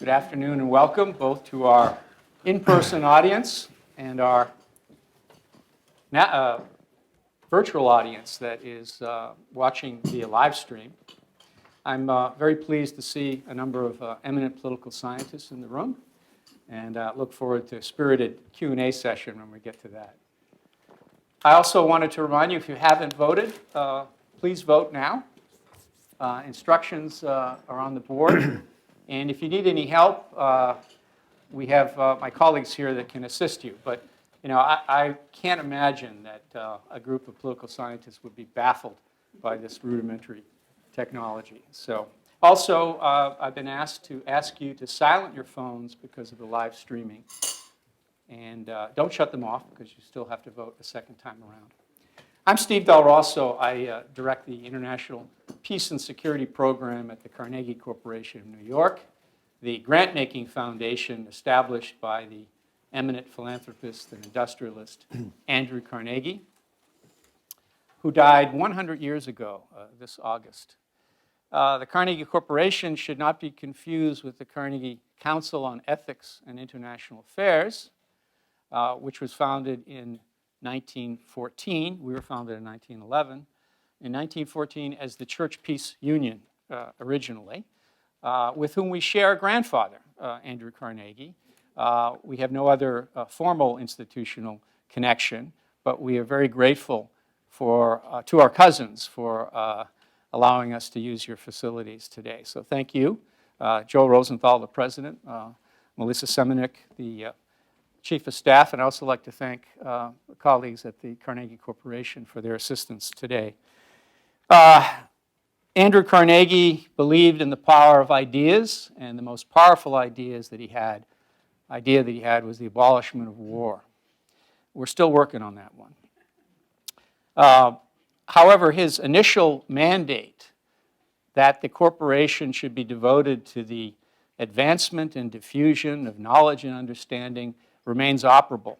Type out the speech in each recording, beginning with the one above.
Good afternoon and welcome both to our in-person audience and our virtual audience that is watching via live stream. I'm very pleased to see a number of eminent political scientists in the room, and look forward to a spirited Q&A session when we get to that. I also wanted to remind you, if you haven't voted, please vote now. Instructions are on the board. And if you need any help, we have my colleagues here that can assist you. But I can't imagine that a group of political scientists would be baffled by this rudimentary technology. So, also, I've been asked to ask you to silent your phones because of the live streaming. And don't shut them off because you still have to vote a second time around. I'm Steve Del Rosso. I direct the International Peace and Security Program at the Carnegie Corporation of New York, the grant-making foundation established by the eminent philanthropist and industrialist Andrew Carnegie, who died 100 years ago this August. The Carnegie Corporation should not be confused with the Carnegie Council on Ethics and International Affairs, which was founded in 1914. We were founded in 1911. In 1914 as the Church Peace Union originally, with whom we share a grandfather, Andrew Carnegie. We have no other formal institutional connection, but we are very grateful to our cousins for allowing us to use your facilities today. So thank you. Joe Rosenthal, the president, Melissa Semenik, the Chief of Staff, and I'd also like to thank colleagues at the Carnegie Corporation for their assistance today. Andrew Carnegie believed in the power of ideas, and the most powerful idea that he had was the abolishment of war. We're still working on that one. However, his initial mandate that the corporation should be devoted to the advancement and diffusion of knowledge and understanding remains operable.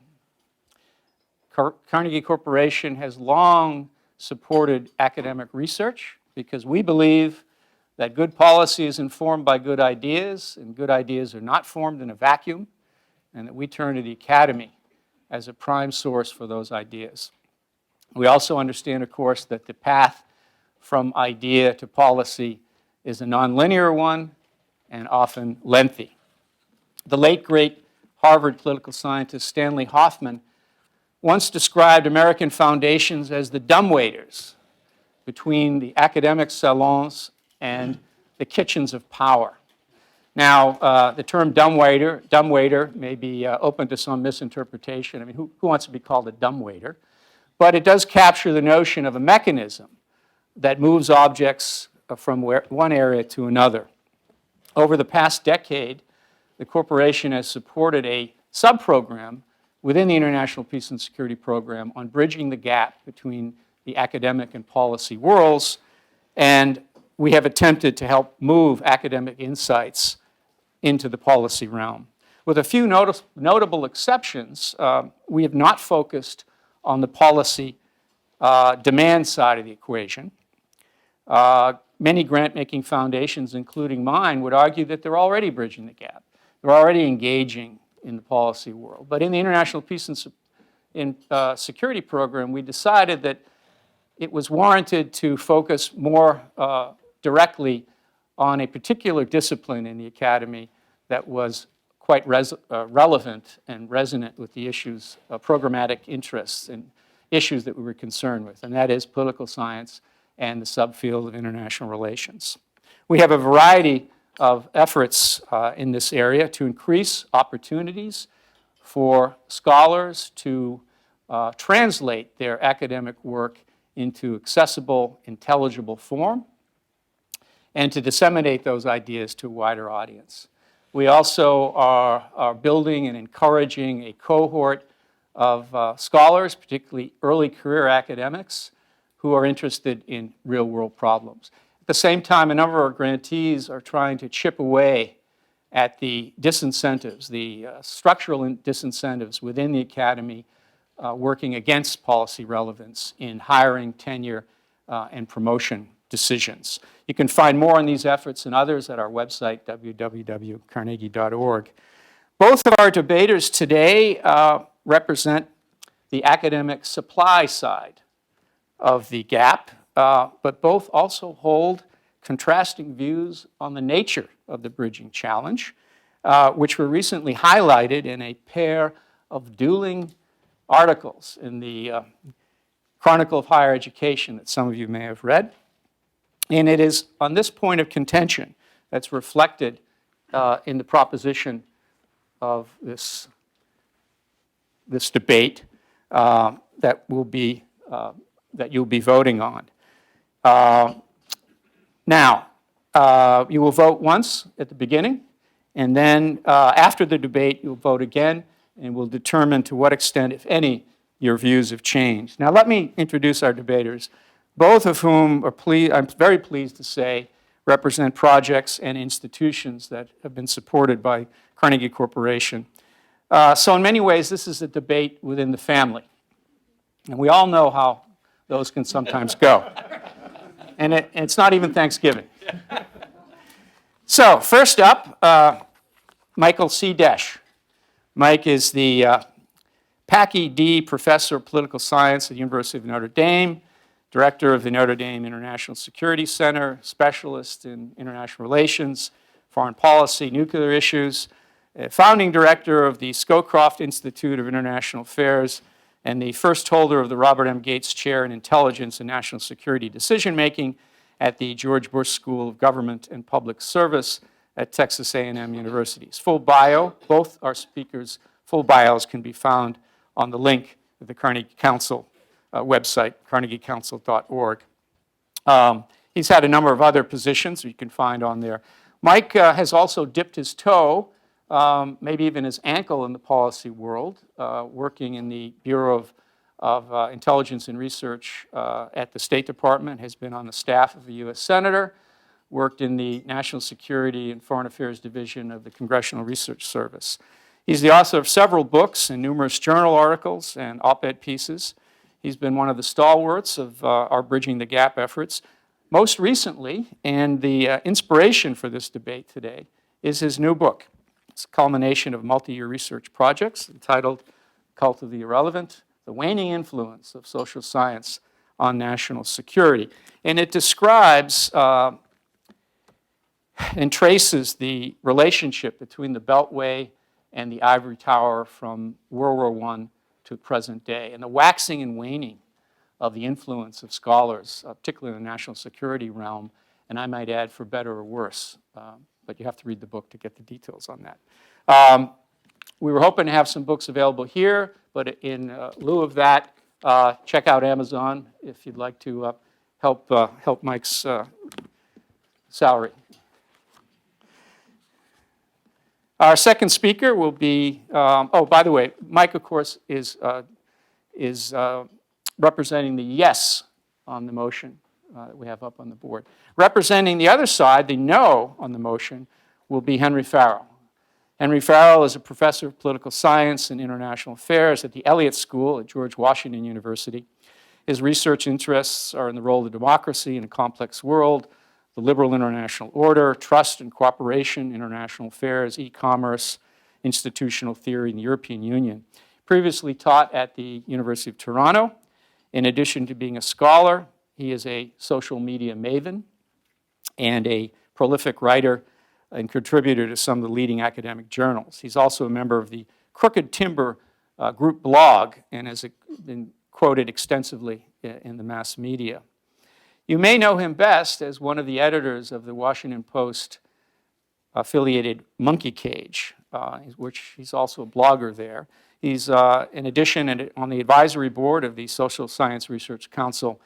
Carnegie Corporation has long supported academic research because we believe that good policy is informed by good ideas, and good ideas are not formed in a vacuum, and that we turn to the academy as a prime source for those ideas. We also understand, of course, that the path from idea to policy is a nonlinear one and often lengthy. The late, great Harvard political scientist Stanley Hoffman once described American foundations as the dumbwaiters between the academic salons and the kitchens of power. Now, the term dumbwaiter may be open to some misinterpretation. I mean, who wants to be called a dumbwaiter? But it does capture the notion of a mechanism that moves objects from one area to another. Over the past decade, the corporation has supported a sub-program within the International Peace and Security Program on bridging the gap between the academic and policy worlds, and we have attempted to help move academic insights into the policy realm. With a few notable exceptions, we have not focused on the policy demand side of the equation. Many grant-making foundations, including mine, would argue that they're already bridging the gap. They're already engaging in the policy world. But in the International Peace and Security Program, we decided that it was warranted to focus more directly on a particular discipline in the academy that was quite relevant and resonant with the issues of programmatic interests and issues that we were concerned with, and that is political science and the subfield of international relations. We have a variety of efforts in this area to increase opportunities for scholars to translate their academic work into accessible, intelligible form, and to disseminate those ideas to a wider audience. We also are building and encouraging a cohort of scholars, particularly early career academics, who are interested in real-world problems. At the same time, a number of our grantees are trying to chip away at the disincentives, the structural disincentives within the academy working against policy relevance in hiring, tenure, and promotion decisions. You can find more on these efforts and others at our website, www.carnegie.org. Both of our debaters today represent the academic supply side of the gap, but both also hold contrasting views on the nature of the bridging challenge, which were recently highlighted in a pair of dueling articles in the Chronicle of Higher Education that some of you may have read. And it is on this point of contention that's reflected in the proposition of this debate that you'll be voting on. Now, you will vote once at the beginning, and then after the debate, you'll vote again, and we'll determine to what extent, if any, your views have changed. Now, let me introduce our debaters, both of whom I'm very pleased to say, represent projects and institutions that have been supported by Carnegie Corporation. So in many ways, this is a debate within the family. And we all know how those can sometimes go. And it's not even Thanksgiving. So first up, Michael C. Desch. Mike is the Packey D. Professor of Political Science at the University of Notre Dame, Director of the Notre Dame International Security Center, Specialist in International Relations, Foreign Policy, Nuclear Issues, Founding Director of the Scowcroft Institute of International Affairs, and the first holder of the Robert M. Gates Chair in Intelligence and National Security Decision-Making at the George Bush School of Government and Public Service at Texas A&M University's full bio, both our speakers' full bios can be found on the link at the Carnegie Council website, carnegiecouncil.org. He's had a number of other positions you can find on there. Mike has also dipped his toe, maybe even his ankle in the policy world, working in the Bureau of Intelligence and Research at the State Department, has been on the staff of a U.S. Senator, worked in the National Security and Foreign Affairs Division of the Congressional Research Service. He's the author of several books and numerous journal articles and op-ed pieces. He's been one of the stalwarts of our Bridging the Gap efforts. Most recently, and the inspiration for this debate today, is his new book. It's a culmination of multi-year research projects entitled Cult of the Irrelevant, The Waning Influence of Social Science on National Security. And it describes and traces the relationship between the Beltway and the Ivory Tower from World War I to present day, and the waxing and waning of the influence of scholars, particularly in the national security realm, and I might add, for better or worse. But you have to read the book to get the details on that. We were hoping to have some books available here, but in lieu of that, check out Amazon if you'd like to help Mike's salary. Our second speaker will be, by the way, Mike, of course, is representing the yes on the motion that we have up on the board. Representing the other side, the no on the motion, will be Henry Farrell. Henry Farrell is a professor of political science and international affairs at the Elliott School at George Washington University. His research interests are in the role of democracy in a complex world, the liberal international order, trust and cooperation, international affairs, e-commerce, institutional theory, and the European Union. Previously taught at the University of Toronto. In addition to being a scholar, he is a social media maven and a prolific writer and contributor to some of the leading academic journals. He's also a member of the Crooked Timber group blog and has been quoted extensively in the mass media. You may know him best as one of the editors of the Washington Post affiliated Monkey Cage, which he's also a blogger there. He's, in addition, on the advisory board of the Social Science Research Council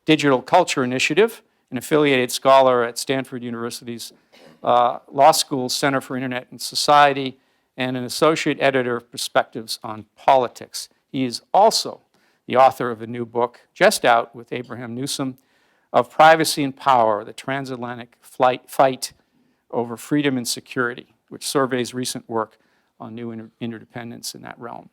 Digital Culture Initiative, an affiliated scholar at Stanford University's Law School Center for Internet and Society, and an associate editor of Perspectives on Politics. He is also the author of a new book, just out with Abraham Newsom, of Privacy and Power, the Transatlantic Fight over Freedom and Security, which surveys recent work on new interdependence in that realm.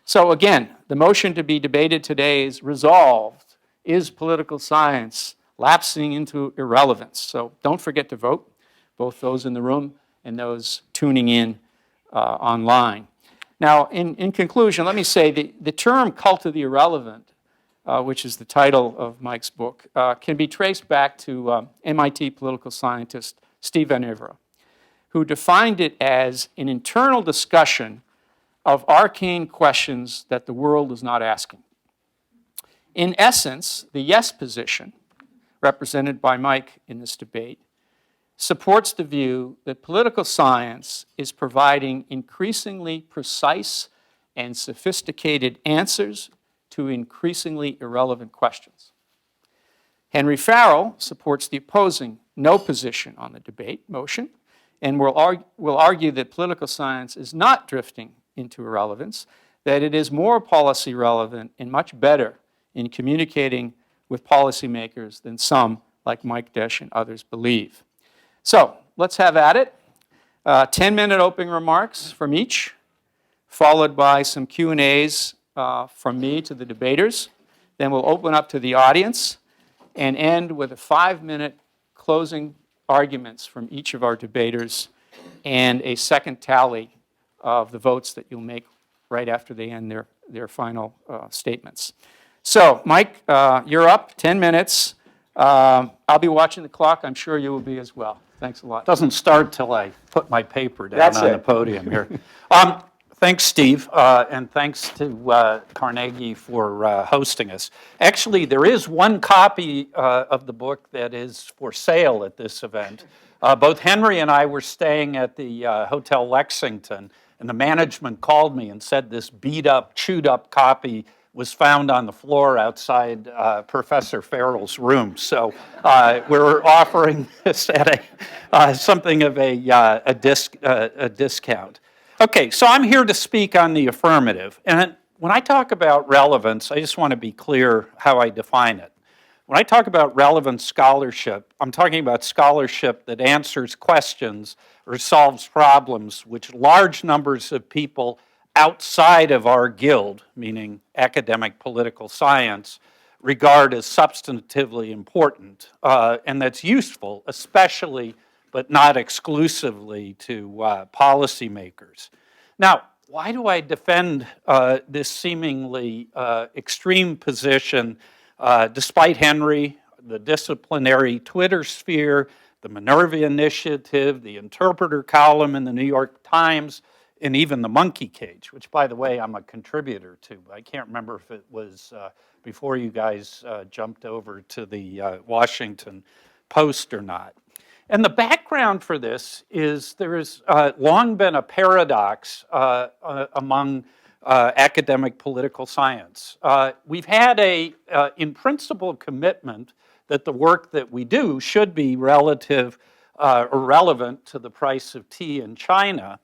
So again, the motion to be debated today is resolved. Is political science lapsing into irrelevance. So don't forget to vote, both those in the room and those tuning in online. Now, in conclusion, let me say the term cult of the irrelevant, which is the title of Mike's book, can be traced back to MIT political scientist Steve Van Ivera, who defined it as an internal discussion of arcane questions that the world is not asking. In essence, the yes position, represented by Mike in this debate, supports the view that political science is providing increasingly precise and sophisticated answers to increasingly irrelevant questions. Henry Farrell supports the opposing no position on the debate motion and will argue that political science is not drifting into irrelevance, that it is more policy relevant and much better in communicating with policymakers than some, like Mike Desch and others, believe. So let's have at it. 10-minute opening remarks from each, followed by some Q&As from me to the debaters. Then we'll open up to the audience and end with a 5-minute closing arguments from each of our debaters and a second tally of the votes that you'll make right after they end their final statements. So, Mike, you're up, 10 minutes. I'll be watching the clock. I'm sure you will be as well. Thanks a lot. Doesn't start till I put my paper down That's on it. the podium here. Thanks, Steve, and thanks to Carnegie for hosting us. Actually, there is one copy of the book that is for sale at this event. Both Henry and I were staying at the Hotel Lexington, and the management called me and said this beat-up, chewed-up copy was found on the floor outside Professor Farrell's room. So we're offering this at something of a discount. Okay, so I'm here to speak on the affirmative. And when I talk about relevance, I just want to be clear how I define it. When I talk about relevant scholarship, I'm talking about scholarship that answers questions or solves problems which large numbers of people outside of our guild, meaning academic political science, regard as substantively important, and that's useful, especially but not exclusively to policymakers. Now, why do I defend this seemingly extreme position despite Henry, the disciplinary Twitter sphere, the Minerva Initiative, the Interpreter column in the New York Times, and even the Monkey Cage, which, by the way, I'm a contributor to. I can't remember if it was before you guys jumped over to the Washington Post or not. And the background for this is there has long been a paradox among academic political science. We've had in principle, commitment that the work that we do should be relative or relevant to the price of tea in China.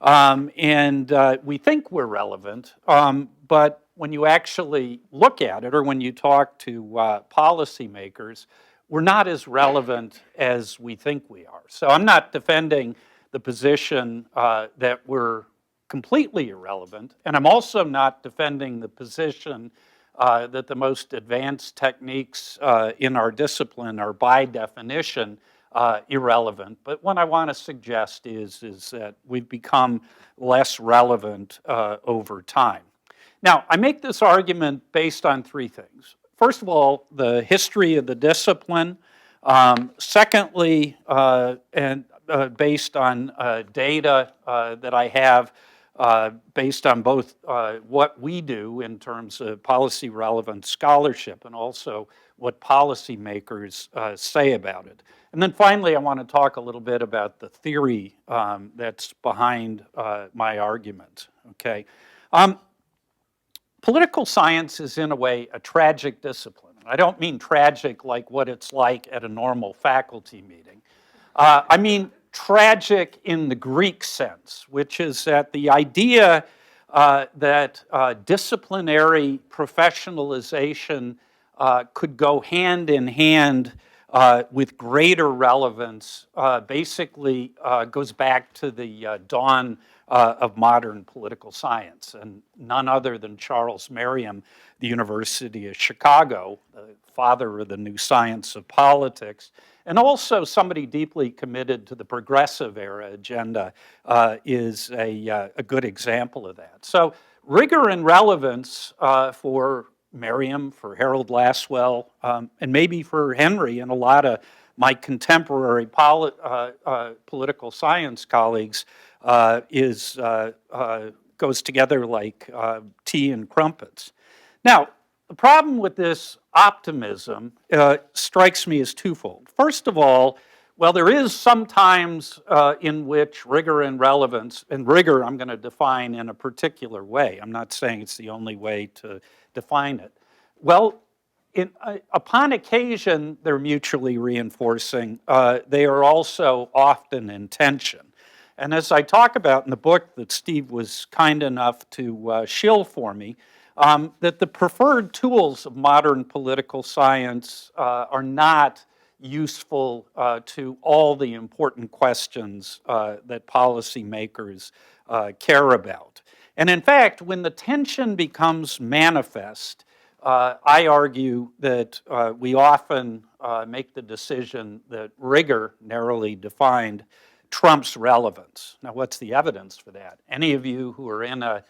And we think we're relevant, but when you actually look at it or when you talk to policymakers, we're not as relevant as we think we are. So I'm not defending the position that we're completely irrelevant, and I'm also not defending the position that the most advanced techniques in our discipline are by definition irrelevant. But what I want to suggest is that we've become less relevant over time. Now, I make this argument based on three things. First of all, the history of the discipline. Secondly, based on data that I have, based on both what we do in terms of policy relevant scholarship and also what policymakers say about it. And then finally, I want to talk a little bit about the theory that's behind my argument. Okay. Political science is, in a way, a tragic discipline. I don't mean tragic like what it's like at a normal faculty meeting. I mean tragic in the Greek sense, which is that the idea that disciplinary professionalization could go hand in hand with greater relevance basically goes back to the dawn of modern political science, and none other than Charles Merriam, the University of Chicago, the father of the new science of politics, and also somebody deeply committed to the progressive era agenda is a good example of that. So rigor and relevance for Merriam, for Harold Lasswell, and maybe for Henry and a lot of my contemporary political science colleagues goes together like tea and crumpets. Now, the problem with this optimism strikes me as twofold. First of all, well, there is sometimes in which rigor and relevance, and rigor I'm going to define in a particular way. I'm not saying it's the only way to define it. Well, upon occasion, they're mutually reinforcing. They are also often in tension. And as I talk about in the book that Steve was kind enough to shill for me, that the preferred tools of modern political science are not useful to all the important questions that policymakers care about. And in fact, when the tension becomes manifest, I argue that we often make the decision that rigor, narrowly defined, trumps relevance. Now, what's the evidence for that? Any of you who are in a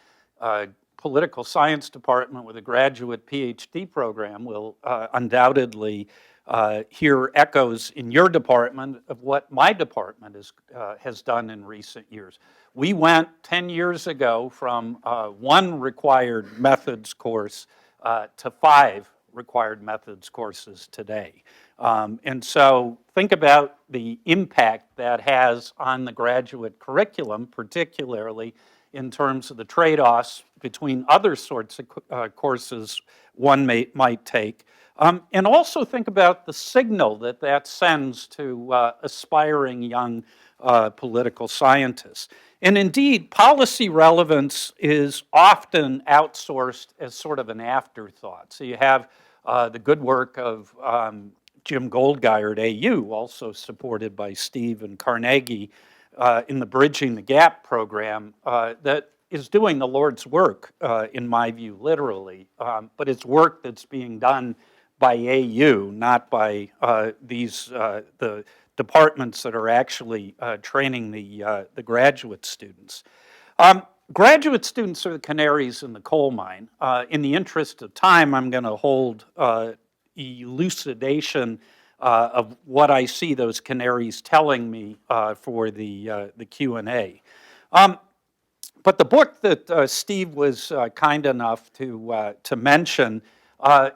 political science department with a graduate PhD program will undoubtedly hear echoes in your department of what my department has done in recent years. We went 10 years ago from one required methods course to 5 required methods courses today. And so think about the impact that has on the graduate curriculum, particularly in terms of the trade-offs between other sorts of courses one might take. And also think about the signal that that sends to aspiring young political scientists. And indeed, policy relevance is often outsourced as sort of an afterthought. So you have the good work of Jim Goldgeier at AU, also supported by Steve and Carnegie, in the Bridging the Gap program that is doing the Lord's work, in my view, literally. But it's work that's being done by AU, not by the departments that are actually training the graduate students. Graduate students are the canaries in the coal mine. In the interest of time, I'm going to hold elucidation of what I see those canaries telling me for the Q&A. But the book that Steve was kind enough to mention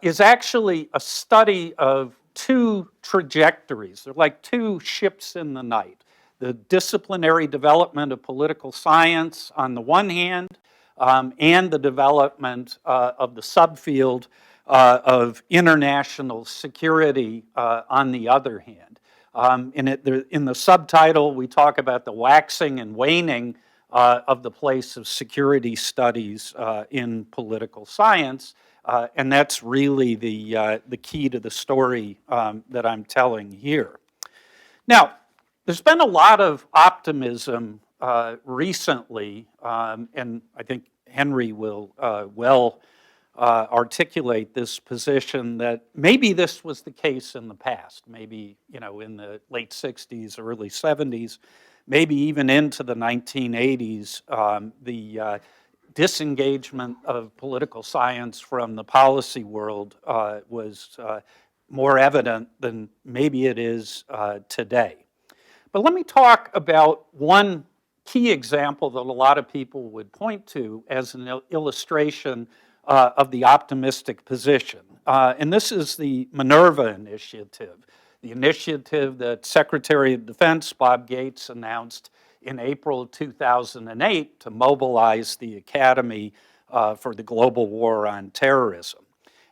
is actually a study of 2 trajectories. They're like 2 ships in the night. The disciplinary development of political science on the one hand, and the development of the subfield of international security on the other hand. In the subtitle, we talk about the waxing and waning of the place of security studies in political science, and that's really the key to the story that I'm telling here. Now, there's been a lot of optimism recently, and I think Henry will well articulate this position that maybe this was the case in the past, maybe in the late 60s, early 70s, maybe even into the 1980s, the disengagement of political science from the policy world was more evident than maybe it is today. But let me talk about one key example that a lot of people would point to as an illustration of the optimistic position. And this is the Minerva Initiative, the initiative that Secretary of Defense Bob Gates announced in April of 2008 to mobilize the Academy for the global war on terrorism.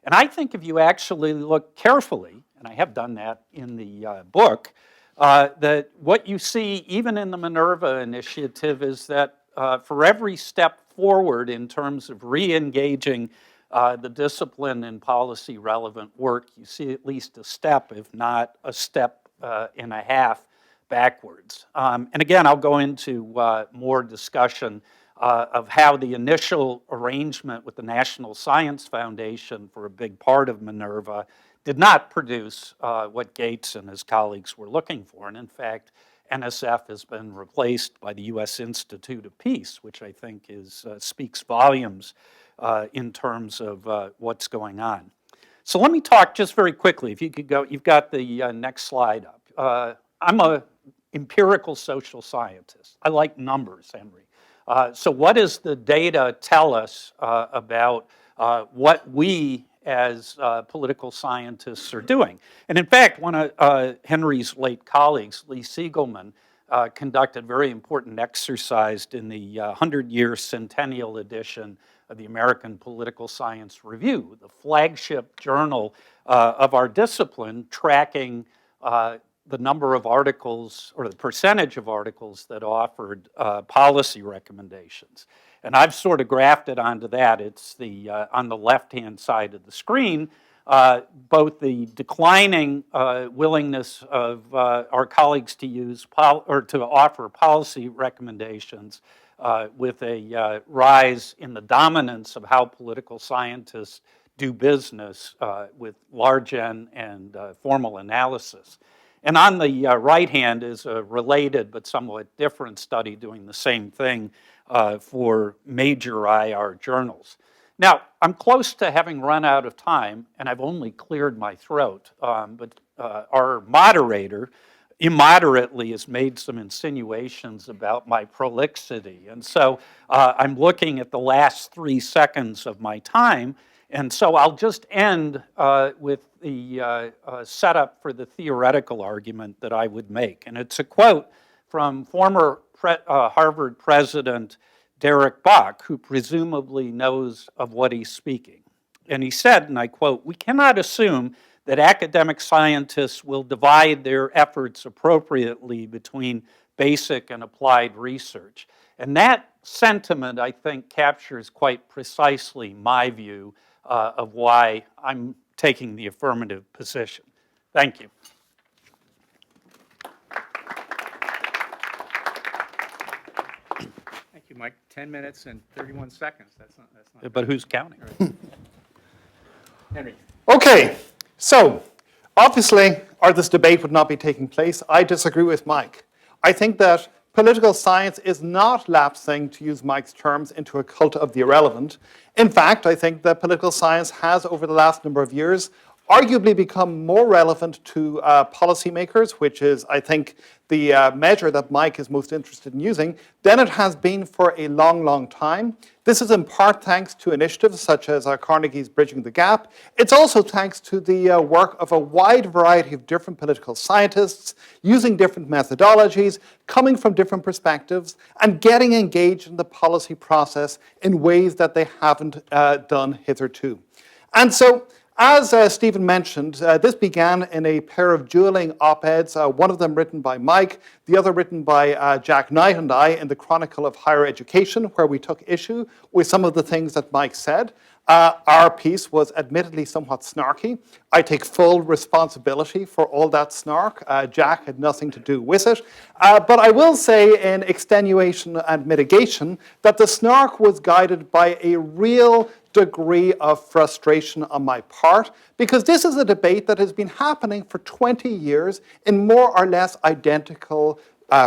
And I think if you actually look carefully, and I have done that in the book, that what you see even in the Minerva Initiative is that for every step forward in terms of re-engaging the discipline in policy relevant work, you see at least a step, if not a step and a half backwards. And again, I'll go into more discussion of how the initial arrangement with the National Science Foundation for a big part of Minerva did not produce what Gates and his colleagues were looking for. And in fact, NSF has been replaced by the U.S. Institute of Peace, which I think speaks volumes in terms of what's going on. So let me talk just very quickly. If you could go, you've got the next slide up. I'm an empirical social scientist. I like numbers, Henry. So what does the data tell us about what we as political scientists are doing? And in fact, one of Henry's late colleagues, Lee Siegelman, conducted a very important exercise in the 100-year centennial edition of the American Political Science Review, the flagship journal of our discipline, tracking the number of articles or the percentage of articles that offered policy recommendations. And I've sort of graphed onto that. It's the on the left-hand side of the screen, both the declining willingness of our colleagues to use or to offer policy recommendations with a rise in the dominance of how political scientists do business with large N and formal analysis. And on the right hand is a related but somewhat different study doing the same thing for major IR journals. Now, I'm close to having run out of time, and I've only cleared my throat, but our moderator immoderately has made some insinuations about my prolixity. And so I'm looking at the last 3 seconds of my time, and so I'll just end with the setup for the theoretical argument that I would make. And it's a quote from former Harvard president Derek Bok, who presumably knows of what he's speaking. And he said, and I quote, "We cannot assume that academic scientists will divide their efforts appropriately between basic and applied research." And that sentiment, I think, captures quite precisely my view of why I'm taking the affirmative position. Thank you. Thank you, Mike. 10 minutes and 31 seconds. That's not But who's counting? right. Henry. Okay, so obviously, or this debate would not be taking place. I disagree with Mike. I think that political science is not lapsing, to use Mike's terms, into a cult of the irrelevant. In fact, I think that political science has, over the last number of years, arguably become more relevant to policymakers, which is, I think, the measure that Mike is most interested in using, than it has been for a long, long time. This is in part thanks to initiatives such as Carnegie's Bridging the Gap. It's also thanks to the work of a wide variety of different political scientists, using different methodologies, coming from different perspectives, and getting engaged in the policy process in ways that they haven't done hitherto. And so, as Stephen mentioned, this began in a pair of dueling op-eds, one of them written by Mike, the other written by Jack Knight and I in the Chronicle of Higher Education, where we took issue with some of the things that Mike said. Our piece was admittedly somewhat snarky. I take full responsibility for all that snark. Jack had nothing to do with it. But I will say in extenuation and mitigation that the snark was guided by a real degree of frustration on my part, because this is a debate that has been happening for 20 years in more or less identical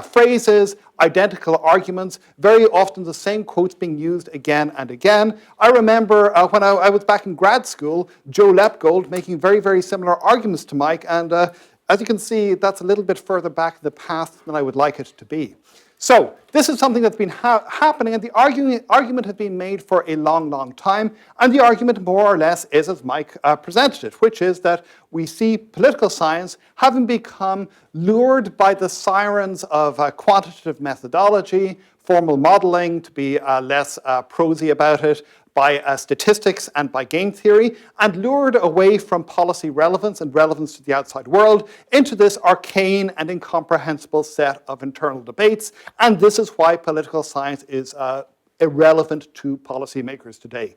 phrases, identical arguments, very often the same quotes being used again and again. I remember when I was back in grad school, Joe Lepgold making very, very similar arguments to Mike, and as you can see, that's a little bit further back in the past than I would like it to be. So this is something that's been happening, and the argument has been made for a long, long time, and the argument more or less is as Mike presented it, which is that we see political science having become lured by the sirens of quantitative methodology, formal modeling, to be less prosy about it, by statistics and by game theory, and lured away from policy relevance and relevance to the outside world into this arcane and incomprehensible set of internal debates. And this is why political science is irrelevant to policymakers today.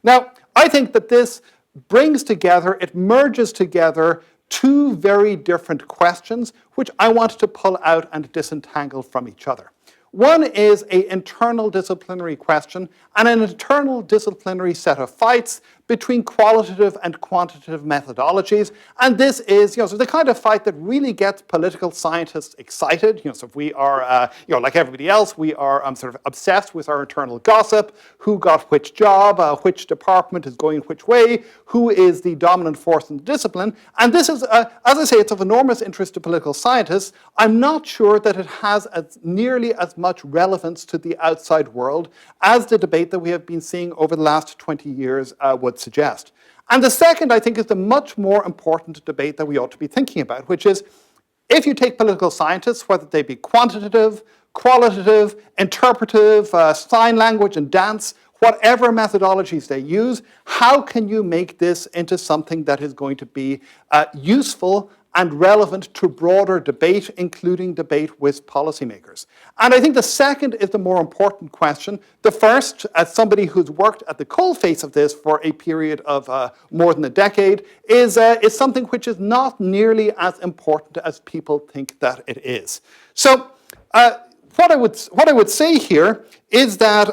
Now, I think that this brings together, it merges together two very different questions, which I want to pull out and disentangle from each other. One is an internal disciplinary question and an internal disciplinary set of fights between qualitative and quantitative methodologies. And this is, so the kind of fight that really gets political scientists excited. So if we are, like everybody else, we are sort of obsessed with our internal gossip, who got which job, which department is going which way, who is the dominant force in the discipline. And this is, as I say, it's of enormous interest to political scientists. I'm not sure that it has nearly as much relevance to the outside world as the debate that we have been seeing over the last 20 years would suggest. And the second, I think, is the much more important debate that we ought to be thinking about, which is if you take political scientists, whether they be quantitative, qualitative, interpretive, sign language and dance, whatever methodologies they use, how can you make this into something that is going to be useful and relevant to broader debate, including debate with policymakers? And I think the second is the more important question. The first, as somebody who's worked at the coalface of this for a period of more than a decade, is something which is not nearly as important as people think that it is. So what I would say here is that,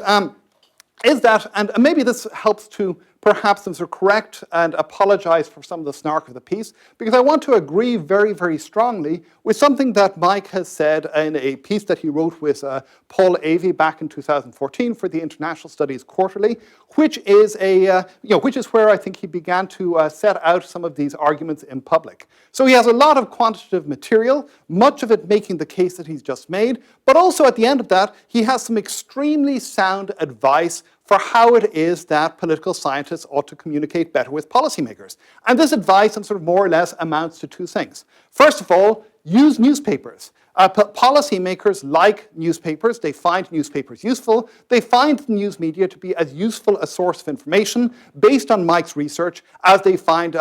and maybe this helps to perhaps sort of correct and apologize for some of the snark of the piece, because I want to agree very, very strongly with something that Mike has said in a piece that he wrote with Paul Avey back in 2014 for the International Studies Quarterly, which is where I think he began to set out some of these arguments in public. So he has a lot of quantitative material, much of it making the case that he's just made, but also at the end of that, he has some extremely sound advice for how it is that political scientists ought to communicate better with policymakers. And this advice sort of more or less amounts to two things. First of all, use newspapers. Policymakers like newspapers. They find newspapers useful. They find the news media to be as useful a source of information based on Mike's research as they find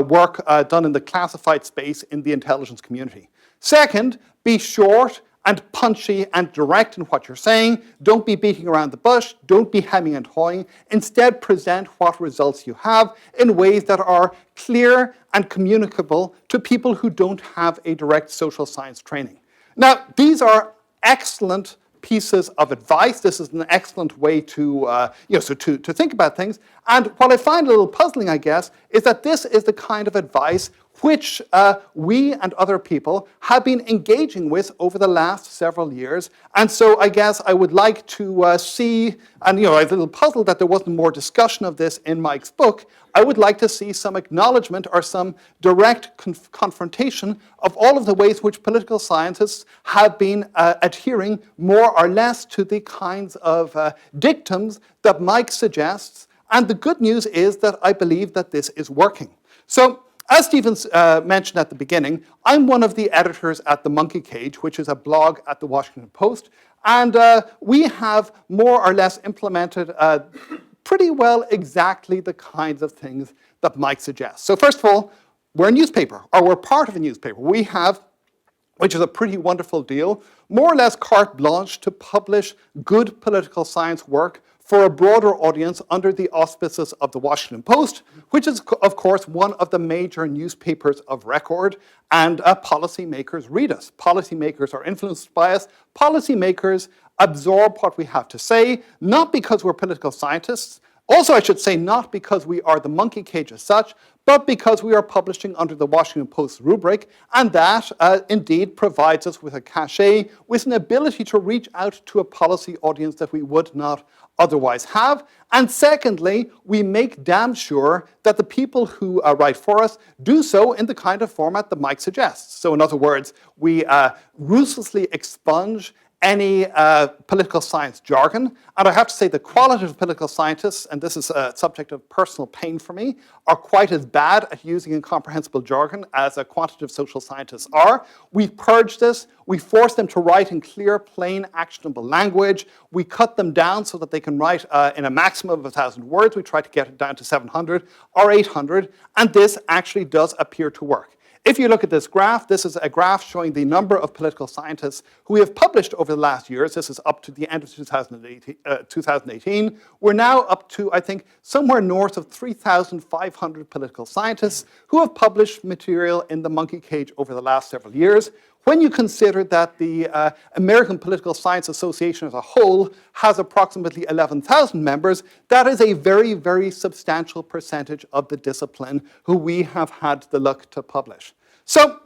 work done in the classified space in the intelligence community. Second, be short and punchy and direct in what you're saying. Don't be beating around the bush. Don't be hemming and hawing. Instead, present what results you have in ways that are clear and communicable to people who don't have a direct social science training. Now, these are excellent pieces of advice. This is an excellent way to, to think about things. And what I find a little puzzling, I guess, is that this is the kind of advice which we and other people have been engaging with over the last several years. And so I guess I would like to see, and I was a little puzzled that there wasn't more discussion of this in Mike's book. I would like to see some acknowledgement or some direct confrontation of all of the ways in which political scientists have been adhering more or less to the kinds of dictums that Mike suggests. And the good news is that I believe that this is working. So, as Stephen mentioned at the beginning, I'm one of the editors at The Monkey Cage, which is a blog at the Washington Post. And we have more or less implemented pretty well exactly the kinds of things that Mike suggests. So first of all, we're a newspaper, or we're part of a newspaper. We have, which is a pretty wonderful deal, more or less carte blanche to publish good political science work for a broader audience under the auspices of the Washington Post, which is, of course, one of the major newspapers of record, and policymakers read us. Policymakers are influenced by us. Policymakers absorb what we have to say, not because we're political scientists, also, I should say, not because we are the monkey cage as such, but because we are publishing under the Washington Post rubric, and that indeed provides us with a cachet, with an ability to reach out to a policy audience that we would not otherwise have. And secondly, we make damn sure that the people who write for us do so in the kind of format that Mike suggests. So in other words, we ruthlessly expunge any political science jargon. And I have to say the qualitative political scientists, and this is a subject of personal pain for me, are quite as bad at using incomprehensible jargon as quantitative social scientists are. We purge this. We force them to write in clear, plain, actionable language. We cut them down so that they can write in a maximum of 1,000 words. We try to get it down to 700 or 800. And this actually does appear to work. If you look at this graph, this is a graph showing the number of political scientists who have published over the last years. This is up to the end of 2018. We're now up to, I think, somewhere north of 3,500 political scientists who have published material in the monkey cage over the last several years. When you consider that the American Political Science Association as a whole has approximately 11,000 members, that is a very, very substantial percentage of the discipline who we have had the luck to publish. So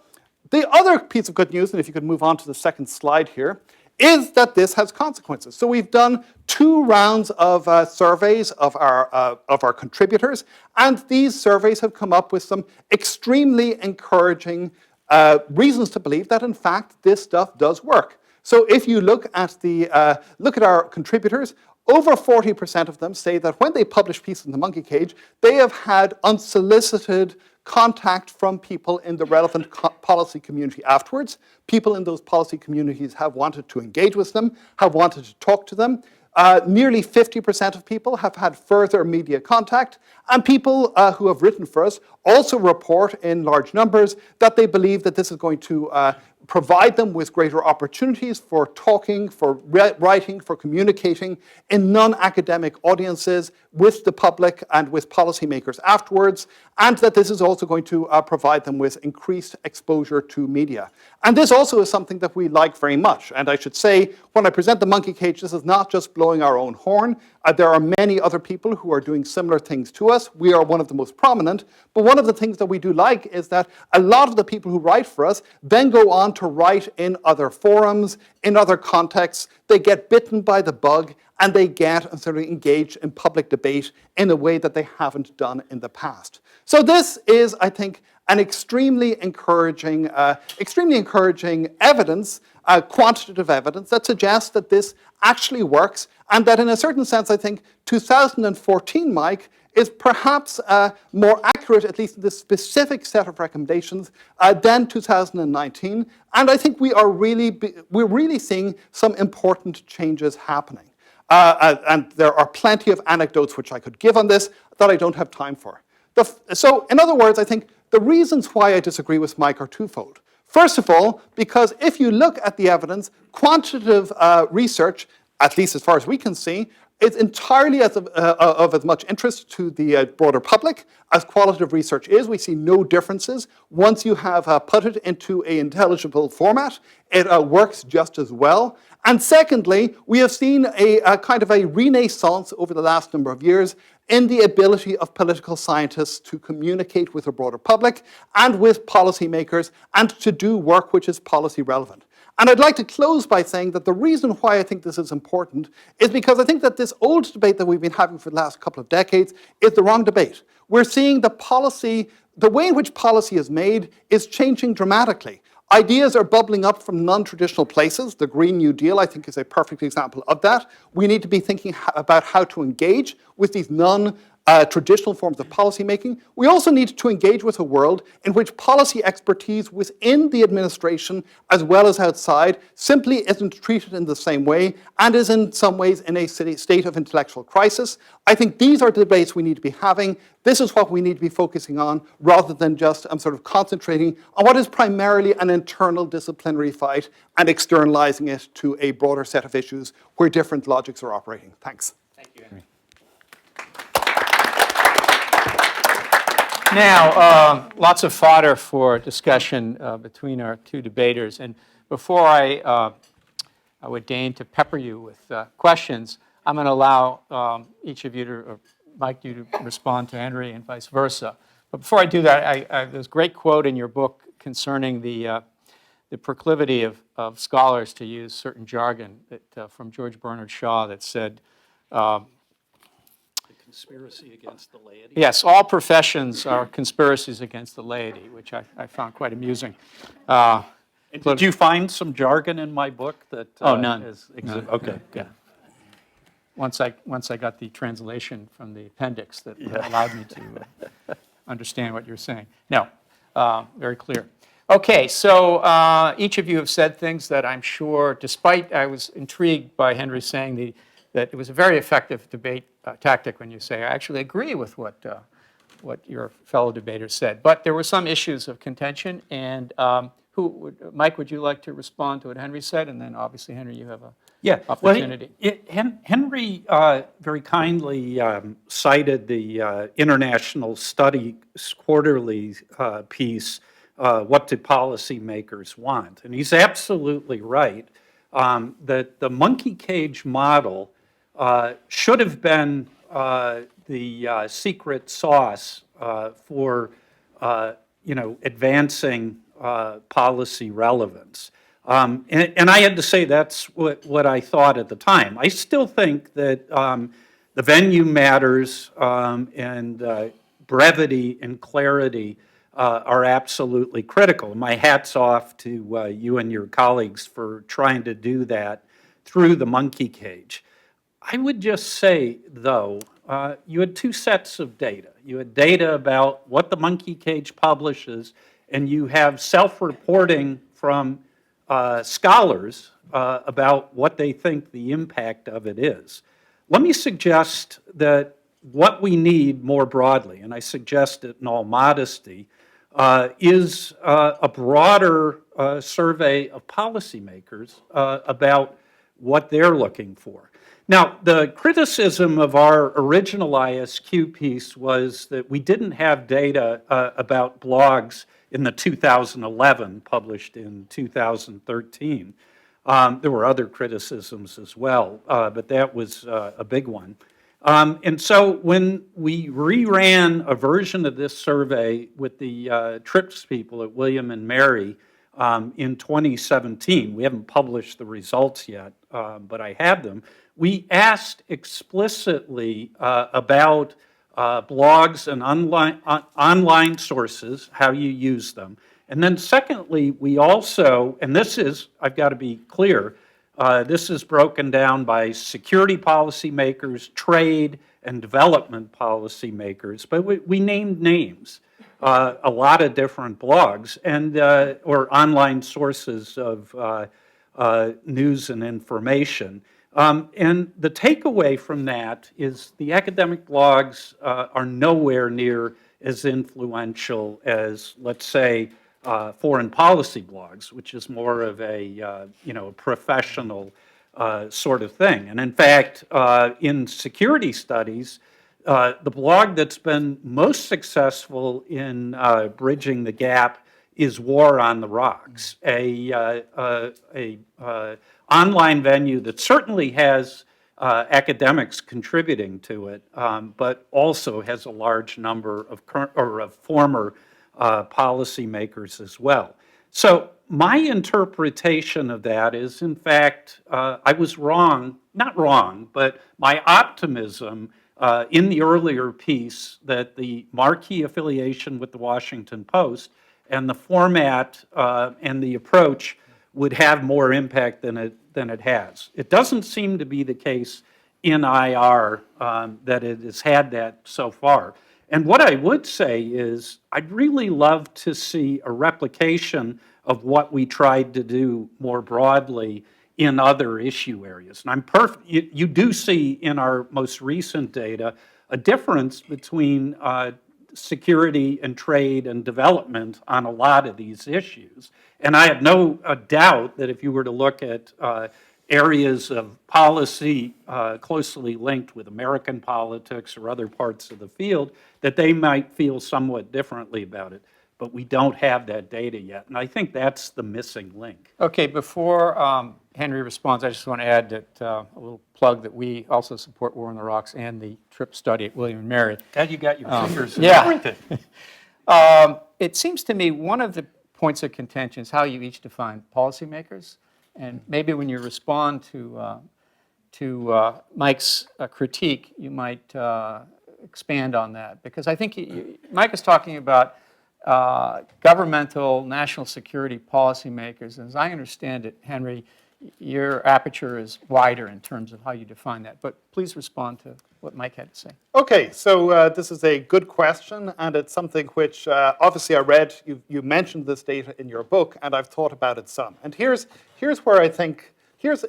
the other piece of good news, and if you could move on to the second slide here, is that this has consequences. So we've done 2 rounds of surveys of our contributors, and these surveys have come up with some extremely encouraging reasons to believe that, in fact, this stuff does work. So if you look at our contributors, over 40% of them say that when they publish pieces in the monkey cage, they have had unsolicited contact from people in the relevant policy community afterwards. People in those policy communities have wanted to engage with them, have wanted to talk to them. Nearly 50% of people have had further media contact, and people who have written for us also report in large numbers that they believe that this is going to provide them with greater opportunities for talking, for writing, for communicating in non-academic audiences with the public and with policymakers afterwards, and that this is also going to provide them with increased exposure to media. And this also is something that we like very much. And I should say, when I present the monkey cage, this is not just blowing our own horn. There are many other people who are doing similar things to us. We are one of the most prominent. But one of the things that we do like is that a lot of the people who write for us then go on to write in other forums, in other contexts. They get bitten by the bug, and they get and sort of engaged in public debate in a way that they haven't done in the past. So this is, I think, an extremely encouraging evidence, quantitative evidence that suggests that this actually works, and that in a certain sense, I think 2014, Mike, is perhaps more accurate, at least in this specific set of recommendations, than 2019. And I think we're really seeing some important changes happening. And there are plenty of anecdotes which I could give on this that I don't have time for. So in other words, I think the reasons why I disagree with Mike are twofold. First of all, because if you look at the evidence, quantitative research, at least as far as we can see, is entirely of as much interest to the broader public as qualitative research is. We see no differences. Once you have put it into an intelligible format, it works just as well. And secondly, we have seen a kind of a renaissance over the last number of years in the ability of political scientists to communicate with the broader public and with policymakers and to do work which is policy relevant. And I'd like to close by saying that the reason why I think this is important is because I think that this old debate that we've been having for the last couple of decades is the wrong debate. We're seeing the way in which policy is made is changing dramatically. Ideas are bubbling up from non-traditional places. The Green New Deal, I think, is a perfect example of that. We need to be thinking about how to engage with these non-traditional forms of policymaking. We also need to engage with a world in which policy expertise within the administration, as well as outside, simply isn't treated in the same way and is in some ways in a state of intellectual crisis. I think these are the debates we need to be having. This is what we need to be focusing on, rather than just sort of concentrating on what is primarily an internal disciplinary fight and externalizing it to a broader set of issues where different logics are operating. Thanks. Thank you, Henry. Now, lots of fodder for discussion between our two debaters. And before I would deign to pepper you with questions, I'm going to allow each of you to, or Mike, you to respond to Henry and vice versa. But before I do that, there's a great quote in your book concerning the proclivity of scholars to use certain jargon from George Bernard Shaw that said, Conspiracy against the laity. yes, all professions are conspiracies against the laity, which I found quite amusing. Did you find some jargon in my book that? None. None. Okay, good. Once I got the translation from the appendix that allowed me to understand what you're saying. No, very clear. Okay, so each of you have said things that I'm sure, despite I was intrigued by Henry saying that it was a very effective debate tactic when you say, I actually agree with what what your fellow debater said. But there were some issues of contention, and Mike, would you like to respond to what Henry said? And then obviously, Henry, you have a opportunity. Henry very kindly cited the International Studies Quarterly piece, What Do Policymakers Want? And he's absolutely right that the monkey cage model should have been the secret sauce for advancing policy relevance. And I had to say that's what I thought at the time. I still think that the venue matters and brevity and clarity are absolutely critical. My hat's off to you and your colleagues for trying to do that through the monkey cage. I would just say, though, you had two sets of data. You had data about what the monkey cage publishes, and you have self-reporting from scholars about what they think the impact of it is. Let me suggest that what we need more broadly, and I suggest it in all modesty, is a broader survey of policymakers about what they're looking for. Now, the criticism of our original ISQ piece was that we didn't have data about blogs in the 2011, published in 2013. There were other criticisms as well, but that was a big one. And so when we reran a version of this survey with the TRIPS people at William and Mary in 2017, we haven't published the results yet, but I have them. We asked explicitly about blogs and online sources, how you use them. And then secondly, we also, and this is, I've got to be clear, this is broken down by security policymakers, trade and development policymakers, but we named names, a lot of different blogs and or online sources of news and information. And the takeaway from that is the academic blogs are nowhere near as influential as, let's say, foreign policy blogs, which is more of a professional sort of thing. And in fact, in security studies, the blog that's been most successful in bridging the gap is War on the Rocks, a online venue that certainly has academics contributing to it, but also has a large number of former policymakers as well. So my interpretation of that is, in fact, I was wrong, not wrong, but my optimism in the earlier piece that the marquee affiliation with the Washington Post and the format and the approach would have more impact than it has. It doesn't seem to be the case in IR that it has had that so far. And what I would say is I'd really love to see a replication of what we tried to do more broadly in other issue areas. And you do see in our most recent data a difference between security and trade and development on a lot of these issues. And I have no doubt that if you were to look at areas of policy closely linked with American politics or other parts of the field, that they might feel somewhat differently about it. But we don't have that data yet. And I think that's the missing link. Okay, before Henry responds, I just want to add that a little plug that we also support War on the Rocks and the TRIP study at William and Mary. Dad, you got your fingers in yeah. everything. It seems to me one of the points of contention is how you each define policymakers. And maybe when you respond to Mike's critique, you might expand on that. Because I think Mike is talking about governmental, national security policymakers. And as I understand it, Henry, your aperture is wider in terms of how you define that. But please respond to what Mike had to say. Okay, so this is a good question, and it's something which obviously I read, you mentioned this data in your book, and I've thought about it some. And here's where I think, here's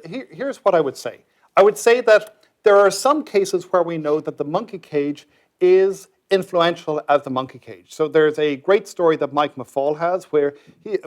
what I would say. I would say that there are some cases where we know that the monkey cage is influential as the monkey cage. So there's a great story that Mike McFaul has where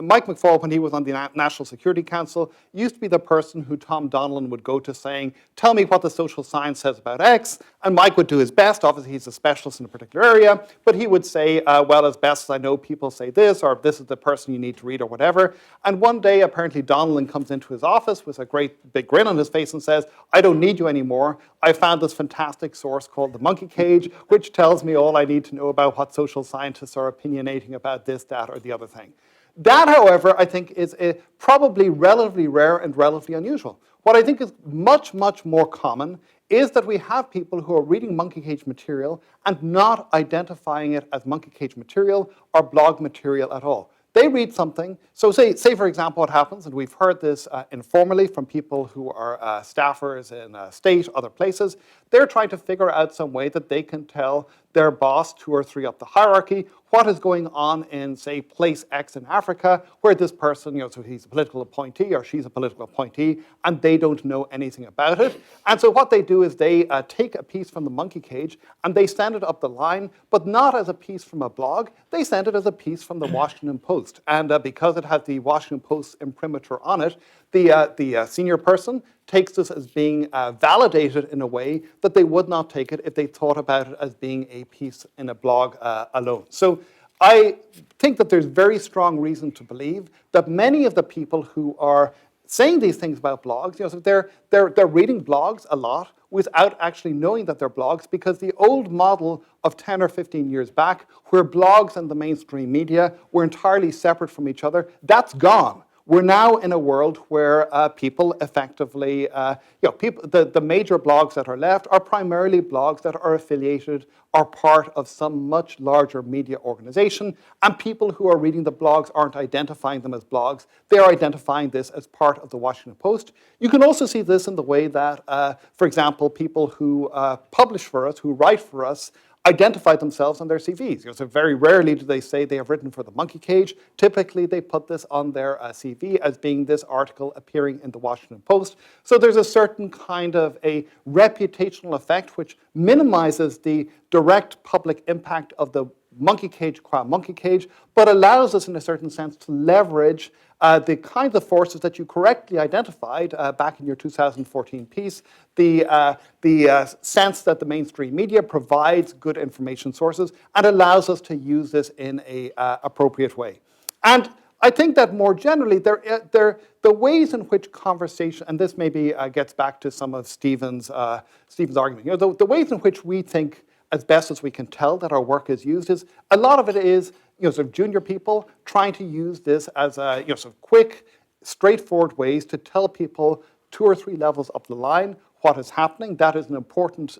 Mike McFaul, when he was on the National Security Council, used to be the person who Tom Donilon would go to saying, tell me what the social science says about X, and Mike would do his best. Obviously, he's a specialist in a particular area, but he would say, well, as best as I know, people say this, or this is the person you need to read, or whatever. And one day, apparently, Donilon comes into his office with a great big grin on his face and says, I don't need you anymore. I found this fantastic source called the monkey cage, which tells me all I need to know about what social scientists are opinionating about this, that, or the other thing. That, however, I think is probably relatively rare and relatively unusual. What I think is much, much more common is that we have people who are reading monkey cage material and not identifying it as monkey cage material or blog material at all. They read something, so say for example what happens, and we've heard this informally from people who are staffers in state, other places, they're trying to figure out some way that they can tell their boss 2 or 3 up the hierarchy what is going on in, say, place X in Africa, where this person, so he's a political appointee or she's a political appointee, and they don't know anything about it. And so what they do is they take a piece from the monkey cage and they send it up the line, but not as a piece from a blog. They send it as a piece from the Washington Post. And because it has the Washington Post imprimatur on it, the senior person takes this as being validated in a way that they would not take it if they thought about it as being a piece in a blog alone. So I think that there's very strong reason to believe that many of the people who are saying these things about blogs, so they're reading blogs a lot without actually knowing that they're blogs, because the old model of 10 or 15 years back, where blogs and the mainstream media were entirely separate from each other, that's gone. We're now in a world where people effectively, the major blogs that are left are primarily blogs that are affiliated or part of some much larger media organization, and people who are reading the blogs aren't identifying them as blogs. They're identifying this as part of the Washington Post. You can also see this in the way that, for example, people who publish for us, who write for us, identify themselves on their CVs. So very rarely do they say they have written for the monkey cage. Typically, they put this on their CV as being this article appearing in the Washington Post. So there's a certain kind of a reputational effect which minimizes the direct public impact of the monkey cage qua monkey cage, but allows us in a certain sense to leverage the kinds of forces that you correctly identified back in your 2014 piece, the sense that the mainstream media provides good information sources and allows us to use this in an appropriate way. And I think that more generally, the ways in which conversation, and this maybe gets back to some of Stephen's argument, the ways in which we think as best as we can tell that our work is used is, a lot of it is sort of junior people trying to use this as sort of quick, straightforward ways to tell people 2 or 3 levels up the line what is happening. That is an important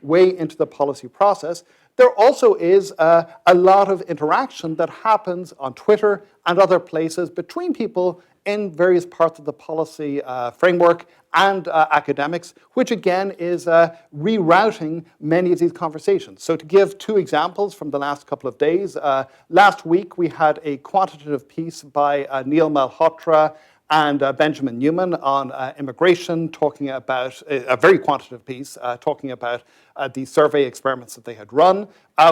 way into the policy process. There also is a lot of interaction that happens on Twitter and other places between people in various parts of the policy framework and academics, which again is rerouting many of these conversations. So to give 2 examples from the last couple of days, last week we had a quantitative piece by Neil Malhotra and Benjamin Newman on immigration, talking about a very quantitative piece, talking about the survey experiments that they had run,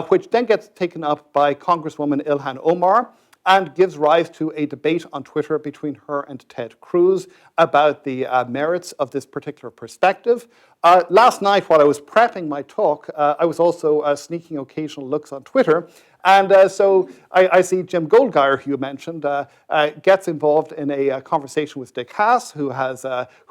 which then gets taken up by Congresswoman Ilhan Omar, and gives rise to a debate on Twitter between her and Ted Cruz about the merits of this particular perspective. Last night, while I was prepping my talk, I was also sneaking occasional looks on Twitter. And so I see Jim Goldgeier, who you mentioned, gets involved in a conversation with Dick Haas, who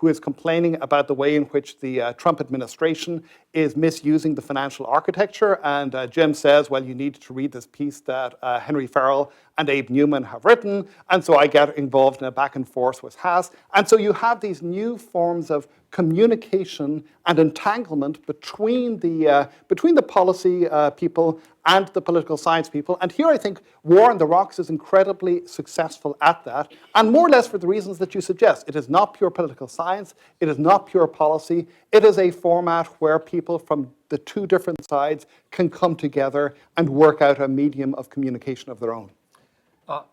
is complaining about the way in which the Trump administration is misusing the financial architecture. And Jim says, well, you need to read this piece that Henry Farrell and Abe Newman have written. And so I get involved in a back and forth with Haas. And so you have these new forms of communication and entanglement between the policy people and the political science people. And here I think War on the Rocks is incredibly successful at that, and more or less for the reasons that you suggest. It is not pure political science, it is not pure policy, it is a format where people from the 2 different sides can come together and work out a medium of communication of their own.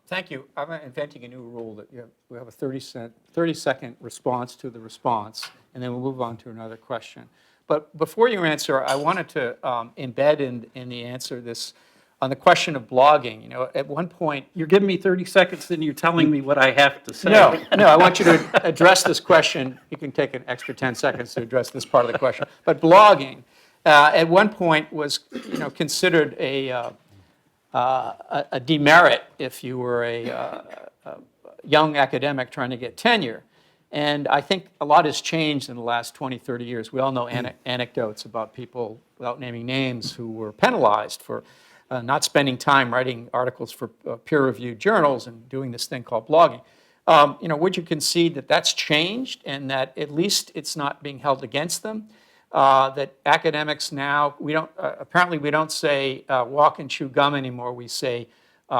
Thank you. I'm inventing a new rule that we have a 30-second response to the response, and then we'll move on to another question. But before you answer, I wanted to embed in the answer this, on the question of blogging. You know, at one point, You're giving me 30 seconds and you're telling me what I have to say. no, I want you to address this question. You can take an extra 10 seconds to address this part of the question. But blogging, at one point, was considered a demerit if you were a young academic trying to get tenure. And I think a lot has changed in the last 20, 30 years. We all know anecdotes about people, without naming names, who were penalized for not spending time writing articles for peer-reviewed journals and doing this thing called blogging. Would you concede that that's changed and that at least it's not being held against them? That academics now, apparently we don't say walk and chew gum anymore, we say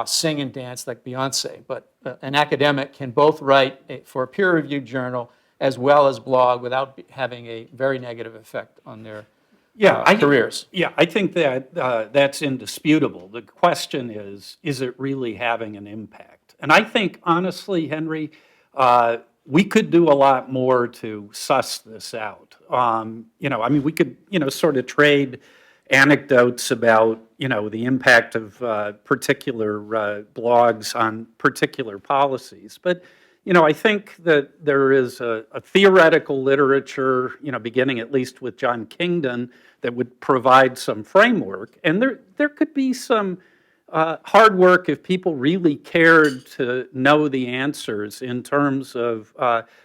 sing and dance like Beyonce. But an academic can both write for a peer-reviewed journal as well as blog without having a very negative effect on their careers. Yeah, I think that that's indisputable. The question is it really having an impact? And I think, honestly, Henry, we could do a lot more to suss this out. We could, sort of trade anecdotes about, the impact of particular blogs on particular policies. But, I think that there is a theoretical literature, beginning at least with John Kingdon, that would provide some framework. And there could be some hard work if people really cared to know the answers in terms of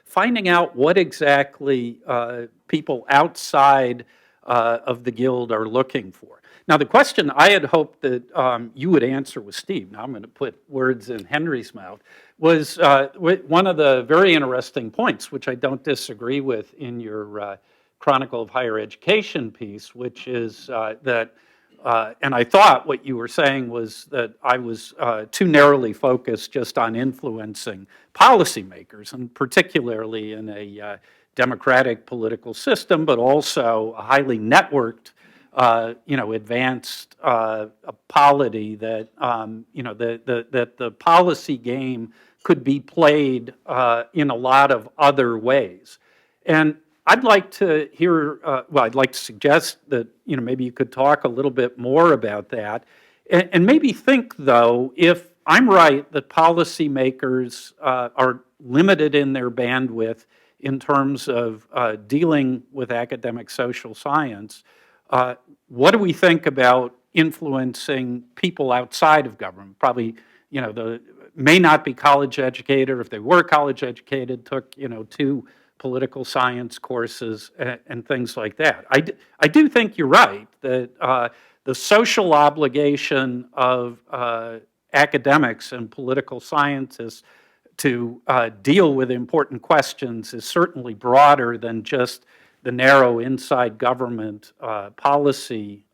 finding out what exactly people outside of the guild are looking for. Now, the question I had hoped that you would answer with Steve, now I'm going to put words in Henry's mouth, was one of the very interesting points, which I don't disagree with in your Chronicle of Higher Education piece, which is that and I thought what you were saying was that I was too narrowly focused just on influencing policymakers, and particularly in a democratic political system, but also a highly networked, advanced polity that, that the policy game could be played in a lot of other ways. And I'd like to hear, I'd like to suggest that, maybe you could talk a little bit more about that. And maybe think, though, if I'm right that policymakers are limited in their bandwidth in terms of dealing with academic social science, what do we think about influencing people outside of government? Probably, may not be college educated, or if they were college educated, took, 2 political science courses and things like that. I do think you're right that the social obligation of academics and political scientists to deal with important questions is certainly broader than just the narrow inside government policy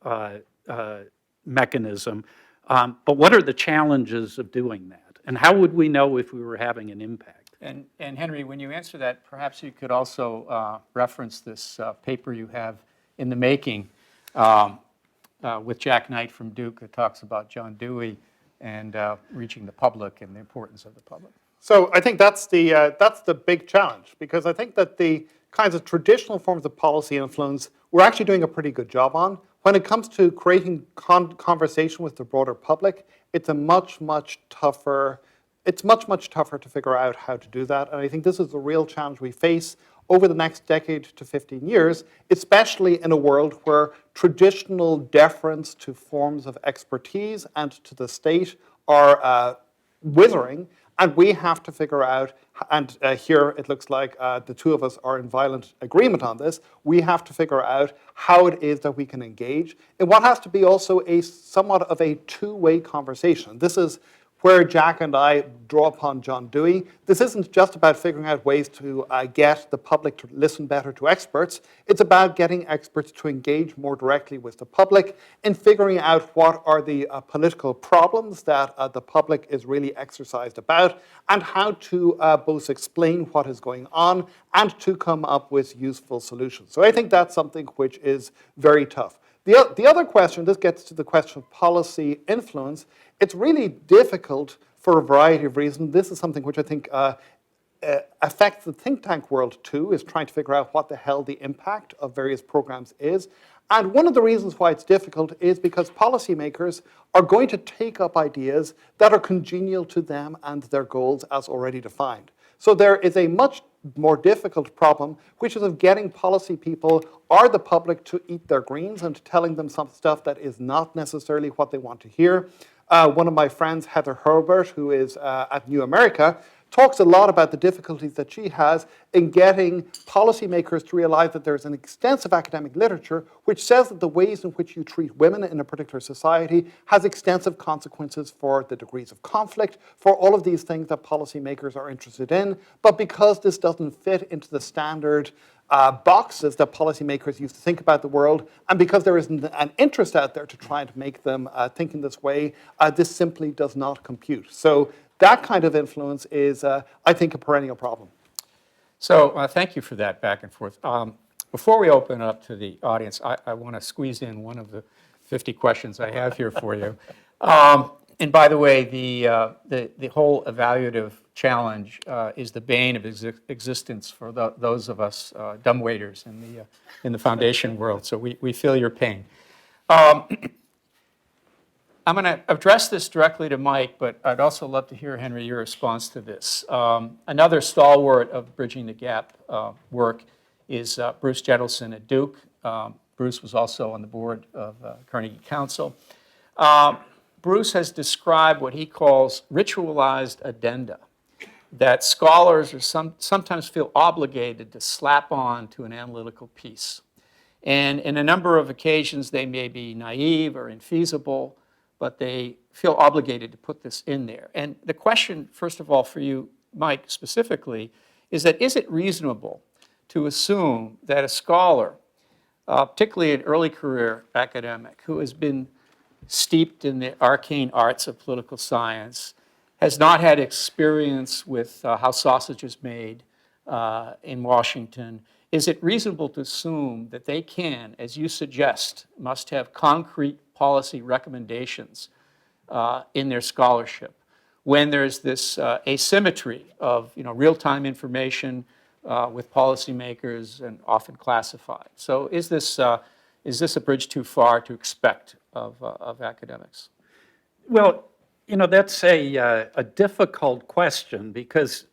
mechanism. But what are the challenges of doing that? And how would we know if we were having an impact? And Henry, when you answer that, perhaps you could also reference this paper you have in the making with Jack Knight from Duke that talks about John Dewey and reaching the public and the importance of the public. So I think that's the big challenge, because I think that the kinds of traditional forms of policy influence we're actually doing a pretty good job on. When it comes to creating conversation with the broader public, it's a much tougher to figure out how to do that. And I think this is the real challenge we face over the next decade to 15 years, especially in a world where traditional deference to forms of expertise and to the state are withering. And we have to figure out, and here it looks like the two of us are in violent agreement on this, we have to figure out how it is that we can engage in what has to be also somewhat of a two-way conversation. This is where Jack and I draw upon John Dewey. This isn't just about figuring out ways to get the public to listen better to experts. It's about getting experts to engage more directly with the public and figuring out what are the political problems that the public is really exercised about, and how to both explain what is going on and to come up with useful solutions. So I think that's something which is very tough. The other question, this gets to the question of policy influence. It's really difficult for a variety of reasons. This is something which I think affects the think tank world too, is trying to figure out what the hell the impact of various programs is. And one of the reasons why it's difficult is because policymakers are going to take up ideas that are congenial to them and their goals as already defined. So there is a much more difficult problem, which is of getting policy people or the public to eat their greens and telling them some stuff that is not necessarily what they want to hear. One of my friends, Heather Herbert, who is at New America, talks a lot about the difficulties that she has in getting policymakers to realize that there's an extensive academic literature which says that the ways in which you treat women in a particular society has extensive consequences for the degrees of conflict, for all of these things that policymakers are interested in. But because this doesn't fit into the standard boxes that policymakers used to think about the world, and because there isn't an interest out there to try and make them think in this way, this simply does not compute. So that kind of influence is, I think, a perennial problem. So thank you for that back and forth. Before we open up to the audience, I want to squeeze in one of the 50 questions I have here for you. And by the way, the whole evaluative challenge is the bane of existence for those of us dumbwaiters in the foundation world. So we feel your pain. I'm going to address this directly to Mike, but I'd also love to hear, Henry, your response to this. Another stalwart of Bridging the Gap work is Bruce Jettleson at Duke. Bruce was also on the board of Carnegie Council. Bruce has described what he calls ritualized addenda, that scholars are sometimes feel obligated to slap on to an analytical piece. And in a number of occasions, they may be naive or infeasible, but they feel obligated to put this in there. And the question, first of all, for you, Mike, specifically, is it reasonable to assume that a scholar, particularly an early career academic who has been steeped in the arcane arts of political science, has not had experience with how sausage is made in Washington, is it reasonable to assume that they can, as you suggest, must have concrete policy recommendations in their scholarship when there's this asymmetry of real-time information with policymakers and often classified? So is this a bridge too far to expect of academics? Well, that's a difficult question because,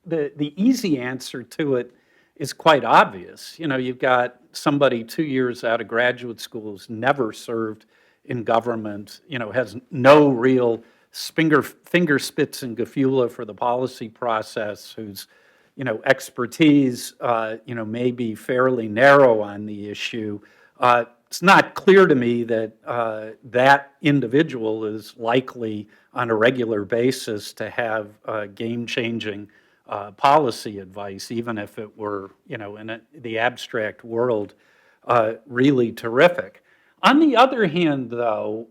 the easy answer to it is quite obvious. You've got somebody 2 years out of graduate school who's never served in government, has no real finger spits and gefühle for the policy process, whose, expertise, may be fairly narrow on the issue. It's not clear to me that that individual is likely on a regular basis to have game-changing policy advice, even if it were, in the abstract world, really terrific. On the other hand, though,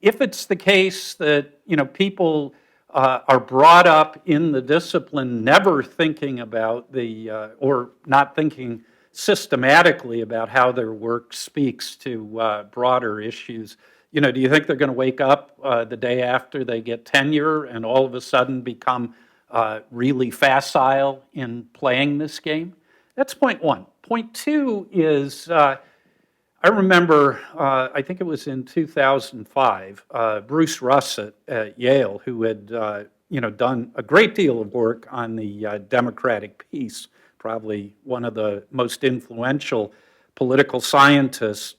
if it's the case that, people are brought up in the discipline never thinking about or not thinking systematically about how their work speaks to broader issues, do you think they're going to wake up the day after they get tenure and all of a sudden become really facile in playing this game? That's point one. Point two is, I remember, I think it was in 2005, Bruce Russett at Yale, who had done a great deal of work on the democratic peace, probably one of the most influential political scientists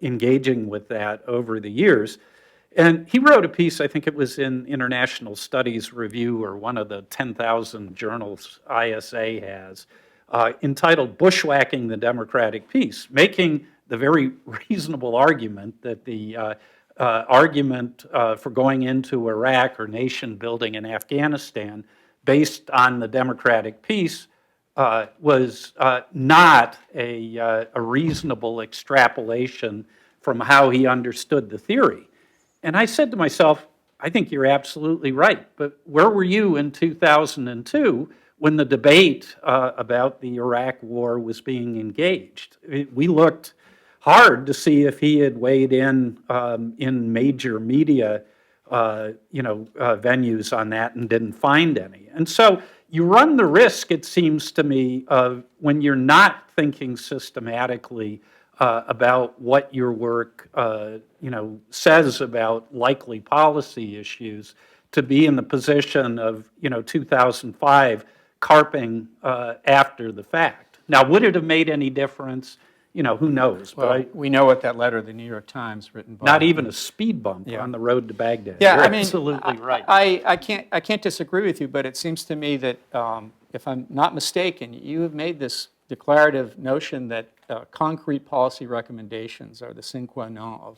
engaging with that over the years. And he wrote a piece, I think it was in International Studies Review or one of the 10,000 journals ISA has, entitled Bushwhacking the Democratic Peace, making the very reasonable argument that the argument for going into Iraq or nation building in Afghanistan based on the democratic peace was not a reasonable extrapolation from how he understood the theory. And I said to myself, I think you're absolutely right, but where were you in 2002 when the debate about the Iraq war was being engaged? We looked hard to see if he had weighed in major media venues on that and didn't find any. And so you run the risk, it seems to me, of when you're not thinking systematically about what your work, says about likely policy issues, to be in the position of, 2005, carping after the fact. Now, would it have made any difference? Who knows? Well, we know what that letter of the New York Times written by. Not even a speed bump on the road to Baghdad. Yeah, You're I mean, absolutely right. I can't disagree with you, but it seems to me that if I'm not mistaken, you have made this declarative notion that concrete policy recommendations are the sine qua non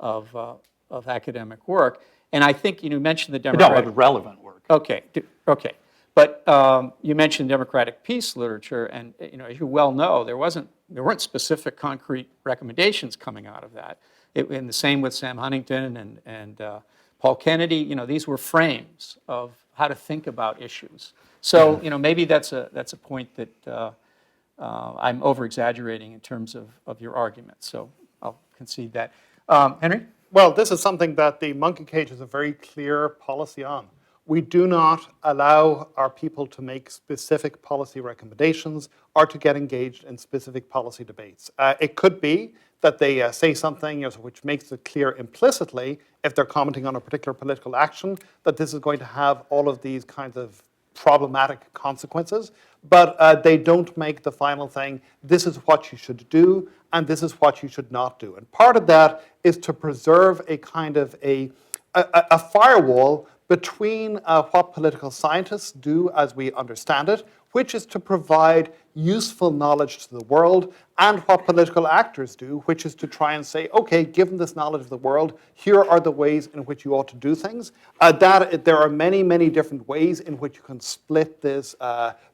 of academic work. And I think you mentioned the Democratic. No, relevant work. Okay, okay. But you mentioned democratic peace literature, and as you well know, there weren't specific concrete recommendations coming out of that. And the same with Sam Huntington and Paul Kennedy. These were frames of how to think about issues. So maybe that's a point that I'm over-exaggerating in terms of your argument. So I'll concede that. Henry? Well, this is something that the monkey cage has a very clear policy on. We do not allow our people to make specific policy recommendations or to get engaged in specific policy debates. It could be that they say something which makes it clear implicitly, if they're commenting on a particular political action, that this is going to have all of these kinds of problematic consequences, but they don't make the final thing, this is what you should do, and this is what you should not do. And part of that is to preserve a kind of a firewall between what political scientists do as we understand it, which is to provide useful knowledge to the world, and what political actors do, which is to try and say, okay, given this knowledge of the world, here are the ways in which you ought to do things. There are many, many different ways in which you can split this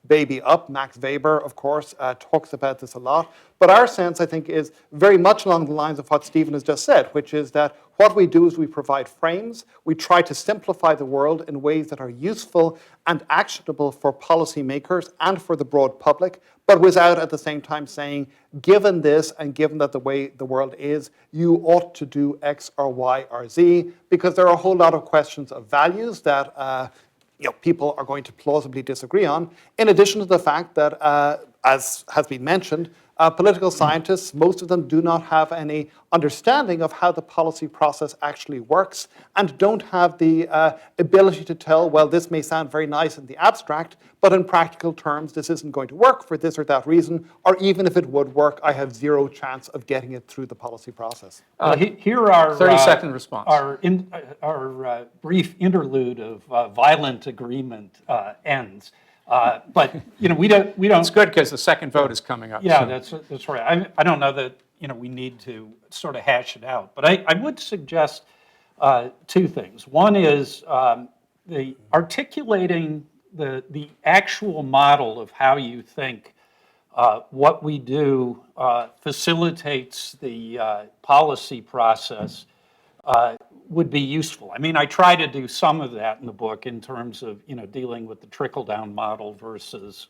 baby up. Max Weber, of course, talks about this a lot. But our sense, I think, is very much along the lines of what Stephen has just said, which is that what we do is we provide frames. We try to simplify the world in ways that are useful and actionable for policymakers and for the broad public, but without at the same time saying, given this and given that the way the world is, you ought to do X or Y or Z, because there are a whole lot of questions of values that people are going to plausibly disagree on, in addition to the fact that, as has been mentioned, political scientists, most of them do not have any understanding of how the policy process actually works and don't have the ability to tell, well, this may sound very nice in the abstract, but in practical terms, this isn't going to work for this or that reason, or even if it would work, I have zero chance of getting it through the policy process. Here are 30-second response. Our brief interlude of violent agreement ends. But we don't. It's good because the second vote is coming up. Yeah, that's right. I don't know that we need to sort of hash it out, but I would suggest two things. One is the articulating the actual model of how you think what we do facilitates the policy process would be useful. I mean, I try to do some of that in the book in terms of dealing with the trickle-down model versus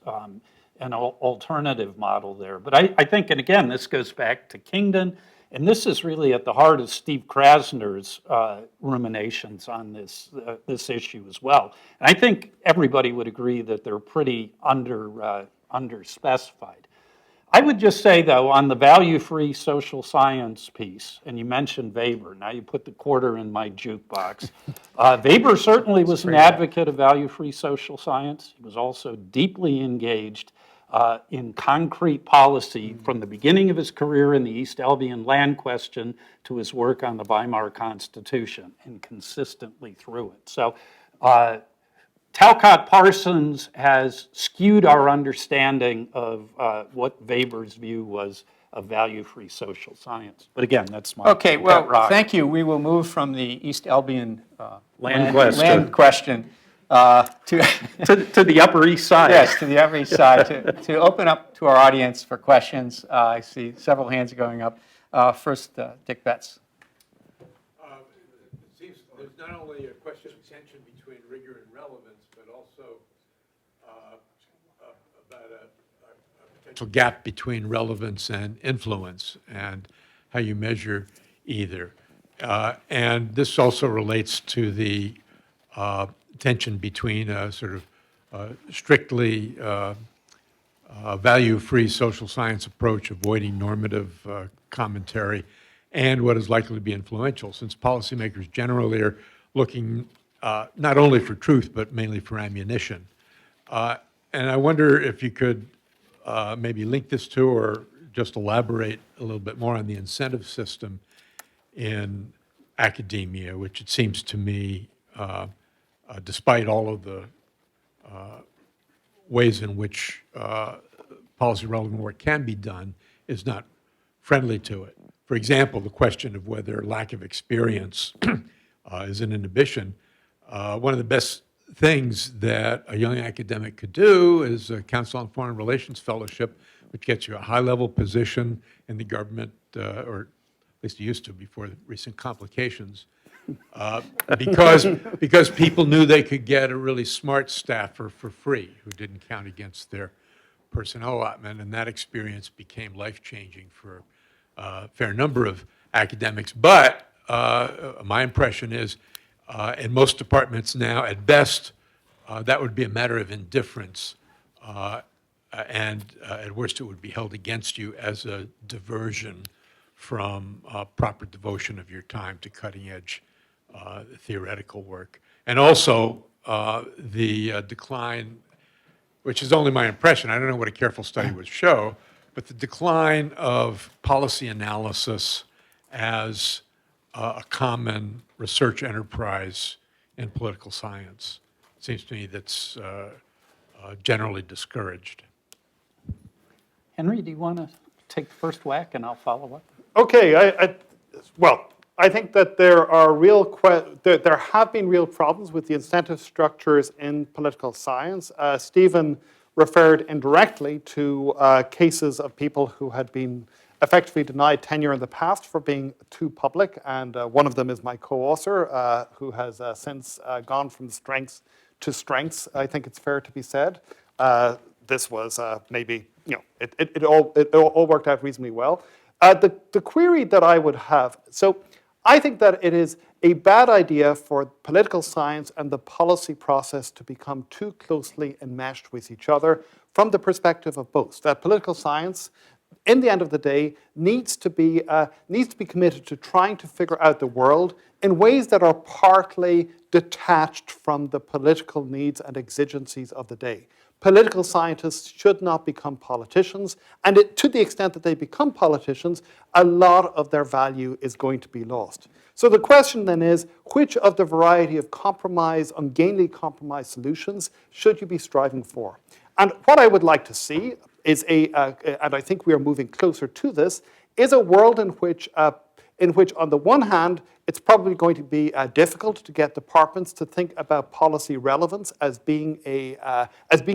an alternative model there. But I think, and again, this goes back to Kingdon, and this is really at the heart of Steve Krasner's ruminations on this issue as well. And I think everybody would agree that they're pretty underspecified. I would just say, though, on the value-free social science piece, and you mentioned Weber, now you put the quarter in my jukebox. Weber certainly was an advocate of value-free social science. He was also deeply engaged in concrete policy from the beginning of his career in the East Albion land question to his work on the Weimar Constitution, and consistently through it. So Talcott Parsons has skewed our understanding of what Weber's view was of value-free social sciance. But again, that's my Okay, well, thank you. We will move from the East Albion land question to the Upper East Side. Yes, to the Upper East Side, to open up to our audience for questions. I see several hands going up. First, Dick Betts. It seems there's not only a question of tension between rigor and relevance, but also about a potential gap between relevance and influence, and how you measure either. And this also relates to the tension between a sort of strictly value-free social science approach, avoiding normative commentary, and what is likely to be influential, since policymakers generally are looking not only for truth, but mainly for ammunition. And I wonder if you could maybe link this to, or just elaborate a little bit more on the incentive system in academia, which it seems to me, despite all of the ways in which policy relevant work can be done, is not friendly to it. For example, the question of whether lack of experience is an inhibition. One of the best things that a young academic could do is a Council on Foreign Relations Fellowship, which gets you a high-level position in the government, or at least it used to before the recent complications, because people knew they could get a really smart staffer for free who didn't count against their personnel allotment, and that experience became life-changing for a fair number of academics. But my impression is, in most departments now, at best, that would be a matter of indifference, and at worst, it would be held against you as a diversion from proper devotion of your time to cutting-edge theoretical work. And also, the decline, which is only my impression, I don't know what a careful study would show, but the decline of policy analysis as a common research enterprise in political science. It seems to me that's generally discouraged. Henry, do you want to take the first whack and I'll follow up? Okay, well, I think that there are there have been real problems with the incentive structures in political science. Stephen referred indirectly to cases of people who had been effectively denied tenure in the past for being too public, and one of them is my co-author, who has since gone from strengths to strengths, I think it's fair to be said. This was maybe, it all worked out reasonably well. The query that I would have, so I think that it is a bad idea for political science and the policy process to become too closely enmeshed with each other from the perspective of both. That political science, in the end of the day, needs to be committed to trying to figure out the world in ways that are partly detached from the political needs and exigencies of the day. Political scientists should not become politicians, and to the extent that they become politicians, a lot of their value is going to be lost. So the question then is, which of the variety of ungainly compromise solutions should you be striving for? And what I would like to see is and I think we are moving closer to this, is a world in which on the one hand, it's probably going to be difficult to get departments to think about policy relevance as being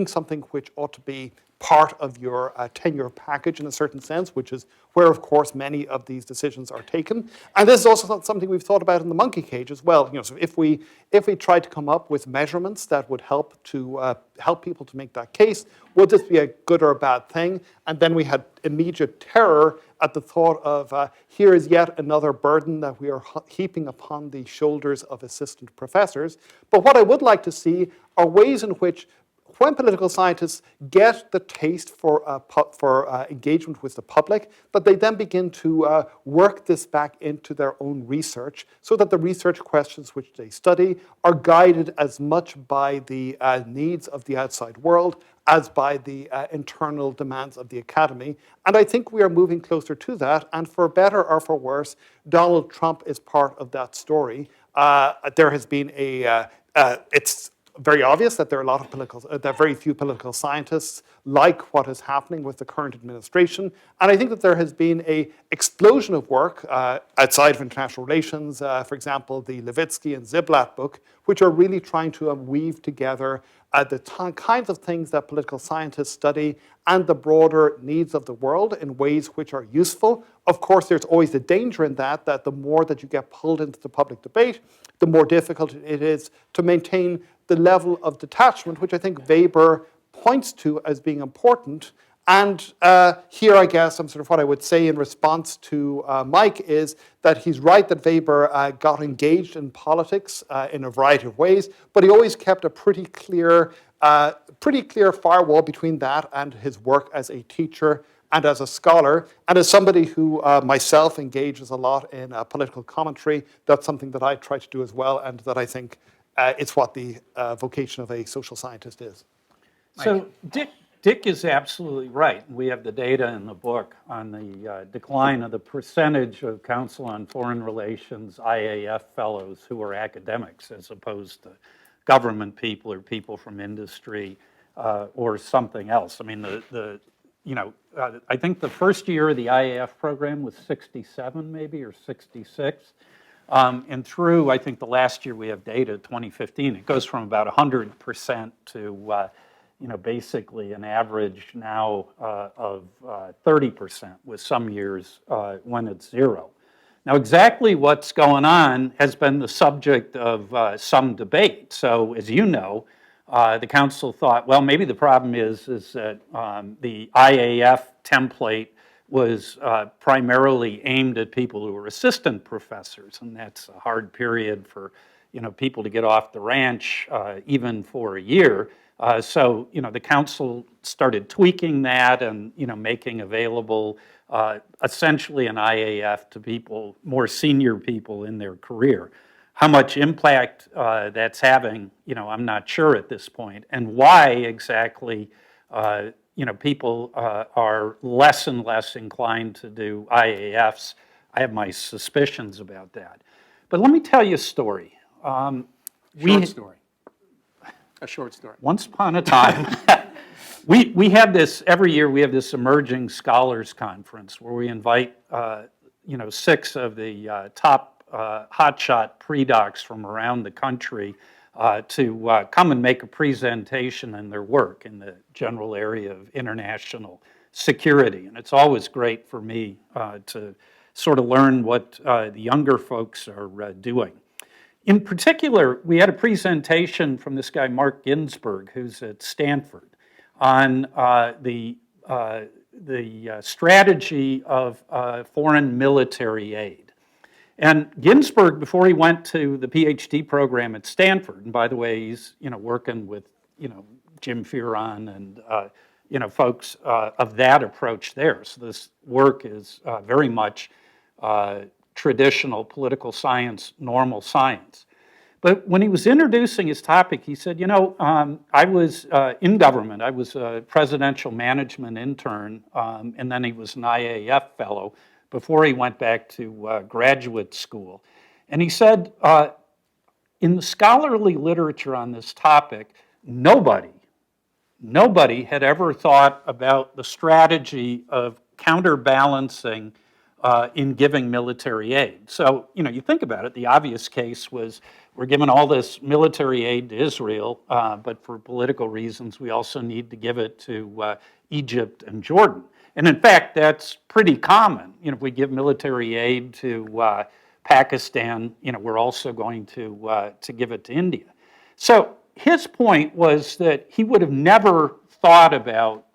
something which ought to be part of your tenure package in a certain sense, which is where, of course, many of these decisions are taken. And this is also something we've thought about in the monkey cage as well. So if we tried to come up with measurements that would help people to make that case, would this be a good or a bad thing? And then we had immediate terror at the thought of here is yet another burden that we are heaping upon the shoulders of assistant professors. But what I would like to see are ways in which, when political scientists get the taste for engagement with the public, that they then begin to work this back into their own research, so that the research questions which they study are guided as much by the needs of the outside world as by the internal demands of the academy. And I think we are moving closer to that, and for better or for worse, Donald Trump is part of that story. There has been it's very obvious that there are very few political scientists like what is happening with the current administration. And I think that there has been an explosion of work outside of international relations, for example, the Levitsky and Ziblatt book, which are really trying to weave together the kinds of things that political scientists study and the broader needs of the world in ways which are useful. Of course, there's always the danger in that the more that you get pulled into the public debate, the more difficult it is to maintain the level of detachment, which I think Weber points to as being important. And here, I guess, sort of what I would say in response to Mike is that he's right that Weber got engaged in politics in a variety of ways, but he always kept a pretty clear firewall between that and his work as a teacher and as a scholar. And as somebody who myself engages a lot in political commentary, that's something that I try to do as well, and that I think it's what the vocation of a social scientist is. So Dick is absolutely right. We have the data in the book on the decline of the percentage of Council on Foreign Relations IAF fellows who are academics as opposed to government people or people from industry or something else. I mean, I think the first year of the IAF program was 67 maybe or 66. And through, I think the last year we have data, 2015, it goes from about 100% to basically an average now of 30%, with some years when it's zero. Now, exactly what's going on has been the subject of some debate. So, as you know, the council thought, well, maybe the problem is that the IAF template was primarily aimed at people who were assistant professors, and that's a hard period for people to get off the ranch even for a year. So, the council started tweaking that and, making available essentially an IAF to people, more senior people in their career. How much impact that's having, I'm not sure at this point, and why exactly, people are less and less inclined to do IAFs. I have my suspicions about that. But let me tell you a story. A short story. Once upon a time, we have this, every year we have this emerging scholars conference where we invite, 6 of the top hotshot pre-docs from around the country to come and make a presentation in their work in the general area of international security. And it's always great for me to sort of learn what the younger folks are doing. In particular, we had a presentation from this guy, Mark Ginsburg, who's at Stanford, on the strategy of foreign military aid. And Ginsburg, before he went to the PhD program at Stanford, and by the way, he's working with Jim Fearon and folks of that approach there. So this work is very much traditional political science, normal science. But when he was introducing his topic, he said, I was in government. I was a presidential management intern, and then he was an IAF fellow before he went back to graduate school. And he said, in the scholarly literature on this topic, nobody had ever thought about the strategy of counterbalancing in giving military aid. So, you think about it, the obvious case was we're giving all this military aid to Israel, but for political reasons, we also need to give it to Egypt and Jordan. And in fact, that's pretty common. If we give military aid to Pakistan, we're also going to give it to India. So his point was that he would have never thought about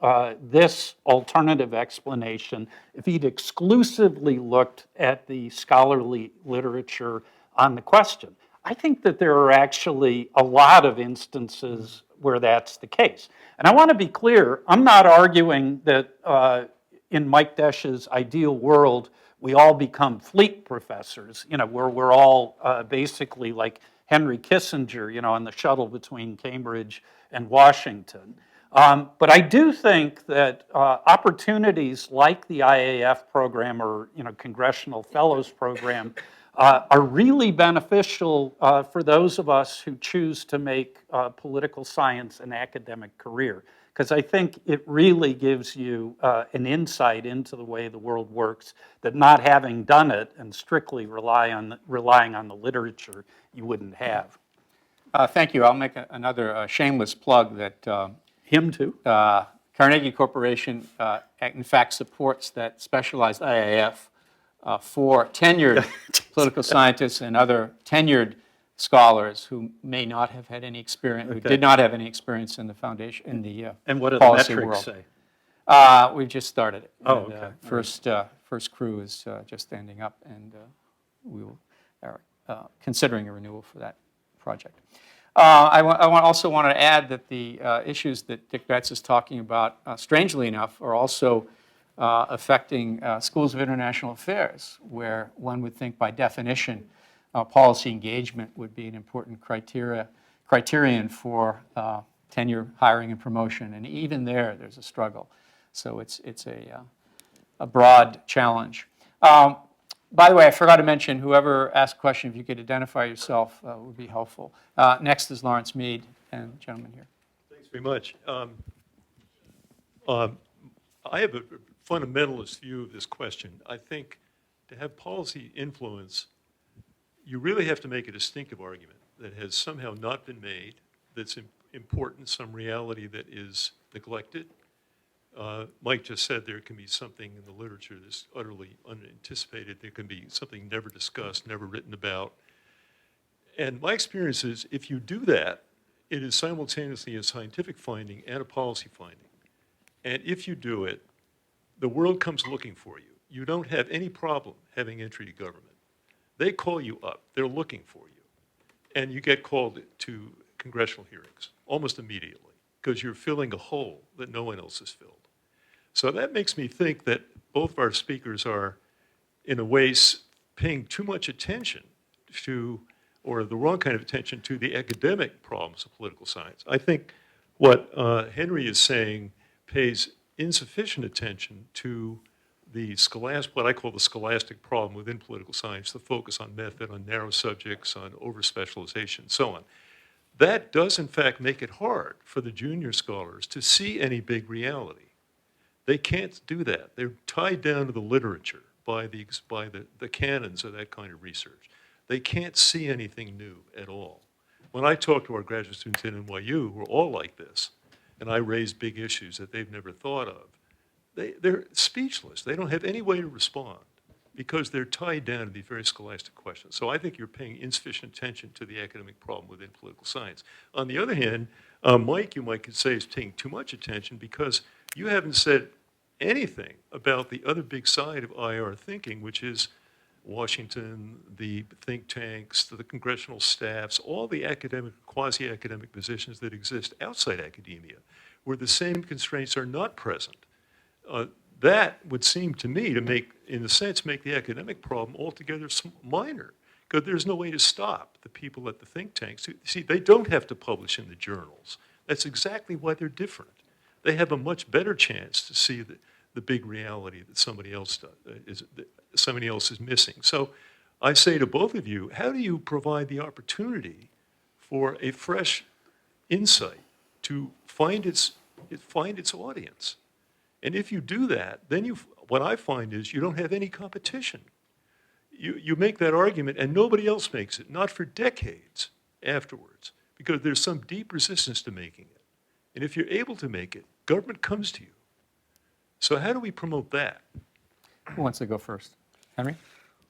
this alternative explanation if he'd exclusively looked at the scholarly literature on the question. I think that there are actually a lot of instances where that's the case. And I want to be clear, I'm not arguing that in Mike Desch's ideal world, we all become fleet professors, where we're all basically like Henry Kissinger, on the shuttle between Cambridge and Washington. But I do think that opportunities like the IAF program or Congressional Fellows program are really beneficial for those of us who choose to make political science an academic career, because I think it really gives you an insight into the way the world works that not having done it and strictly relying on the literature you wouldn't have. Thank you. I'll make another shameless plug that Him too? Carnegie Corporation, in fact, supports that specialized IAF for tenured political scientists and other tenured scholars who may not have had any experience, who did not have any experience in the foundation, in the And what do the policy metrics world. say? We've just started it. Oh, And, okay. First crew is just standing up, and we are considering a renewal for that project. I also want to add that the issues that Dick Betts is talking about, strangely enough, are also affecting schools of international affairs, where one would think by definition policy engagement would be an important criterion for tenure, hiring, and promotion. And even there's a struggle. So it's a broad challenge. By the way, I forgot to mention, whoever asked a question, if you could identify yourself, would be helpful. Next is Lawrence Mead, and gentleman here. Thanks very much. I have a fundamentalist view of this question. I think to have policy influence, you really have to make a distinctive argument that has somehow not been made, that's important, some reality that is neglected. Mike just said there can be something in the literature that's utterly unanticipated. There can be something never discussed, never written about. And my experience is if you do that, it is simultaneously a scientific finding and a policy finding. And if you do it, the world comes looking for you. You don't have any problem having entry to government. They call you up. They're looking for you. And you get called to congressional hearings almost immediately because you're filling a hole that no one else has filled. So that makes me think that both of our speakers are, in a way, paying too much attention to, or the wrong kind of attention to, the academic problems of political science. I think what Henry is saying pays insufficient attention to the what I call the scholastic problem within political science, the focus on method, on narrow subjects, on over-specialization, so on. That does, in fact, make it hard for the junior scholars to see any big reality. They can't do that. They're tied down to the literature by the canons of that kind of research. They can't see anything new at all. When I talk to our graduate students at NYU who are all like this, and I raise big issues that they've never thought of, they're speechless. They don't have any way to respond because they're tied down to these very scholastic questions. So I think you're paying insufficient attention to the academic problem within political science. On the other hand, Mike, you might say, is paying too much attention because you haven't said anything about the other big side of IR thinking, which is Washington, the think tanks, the congressional staffs, all the academic, quasi-academic positions that exist outside academia, where the same constraints are not present. That would seem to me to make, in a sense, make the academic problem altogether minor, because there's no way to stop the people at the think tanks. See, they don't have to publish in the journals. That's exactly why they're different. They have a much better chance to see the big reality that somebody else is missing. So I say to both of you, how do you provide the opportunity for a fresh insight to find its audience? And if you do that, then what I find is you don't have any competition. You make that argument and nobody else makes it, not for decades afterwards, because there's some deep resistance to making it. And if you're able to make it, government comes to you. So how do we promote that? Who wants to go first? Henry?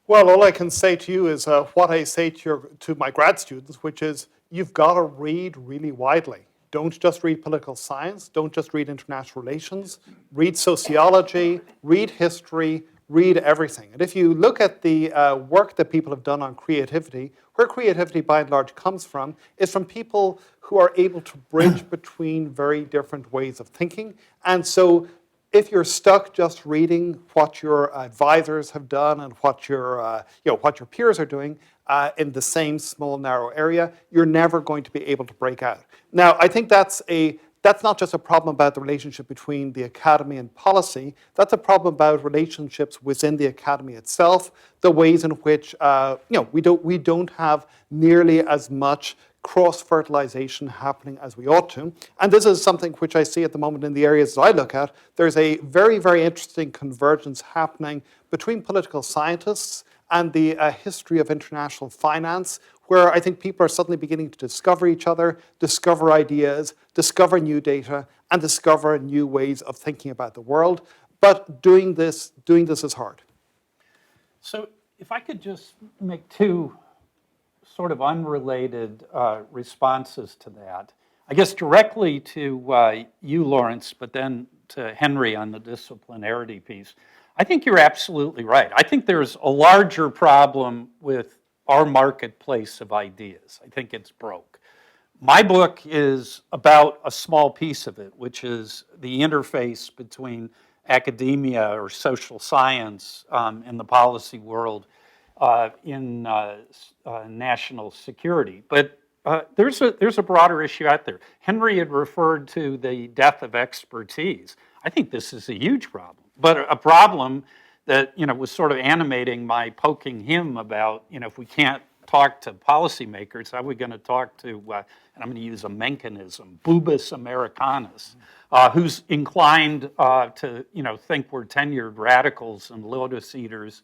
Well, all I can say to you is what I say to my grad students, which is you've got to read really widely. Don't just read political science. Don't just read international relations. Read sociology, read history, read everything. And if you look at the work that people have done on creativity, where creativity by and large comes from is from people who are able to bridge between very different ways of thinking. And so if you're stuck just reading what your advisors have done and what your peers are doing in the same small, narrow area, you're never going to be able to break out. Now, I think that's not just a problem about the relationship between the academy and policy. That's a problem about relationships within the academy itself, the ways in which we don't have nearly as much cross-fertilization happening as we ought to. And this is something which I see at the moment in the areas that I look at. There's a very, very interesting convergence happening between political scientists and the history of international finance, where I think people are suddenly beginning to discover each other, discover ideas, discover new data, and discover new ways of thinking about the world. But doing this is hard. So if I could just make two sort of unrelated responses to that. I guess directly to you, Lawrence, but then to Henry on the disciplinarity piece. I think you're absolutely right. I think there's a larger problem with our marketplace of ideas. I think it's broke. My book is about a small piece of it, which is the interface between academia or social science and the policy world in national security. But there's a broader issue out there. Henry had referred to the death of expertise. I think this is a huge problem, but a problem that was sort of animating my poking him about if we can't talk to policymakers, how are we going to talk to, and I'm going to use a Menkenism, Bubis Americanus, who's inclined to think we're tenured radicals and lotus eaters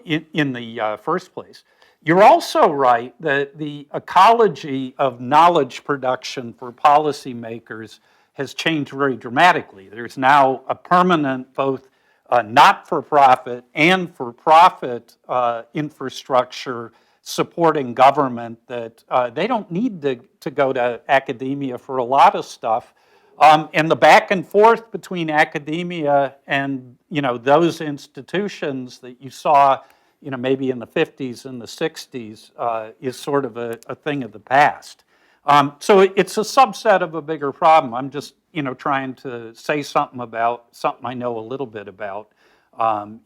in the first place. You're also right that the ecology of knowledge production for policymakers has changed very dramatically. There's now a permanent both not-for-profit and for-profit infrastructure supporting government that they don't need to go to academia for a lot of stuff. And the back and forth between academia and those institutions that you saw maybe in the 50s and the 60s is sort of a thing of the past. So it's a subset of a bigger problem. I'm just trying to say something about something I know a little bit about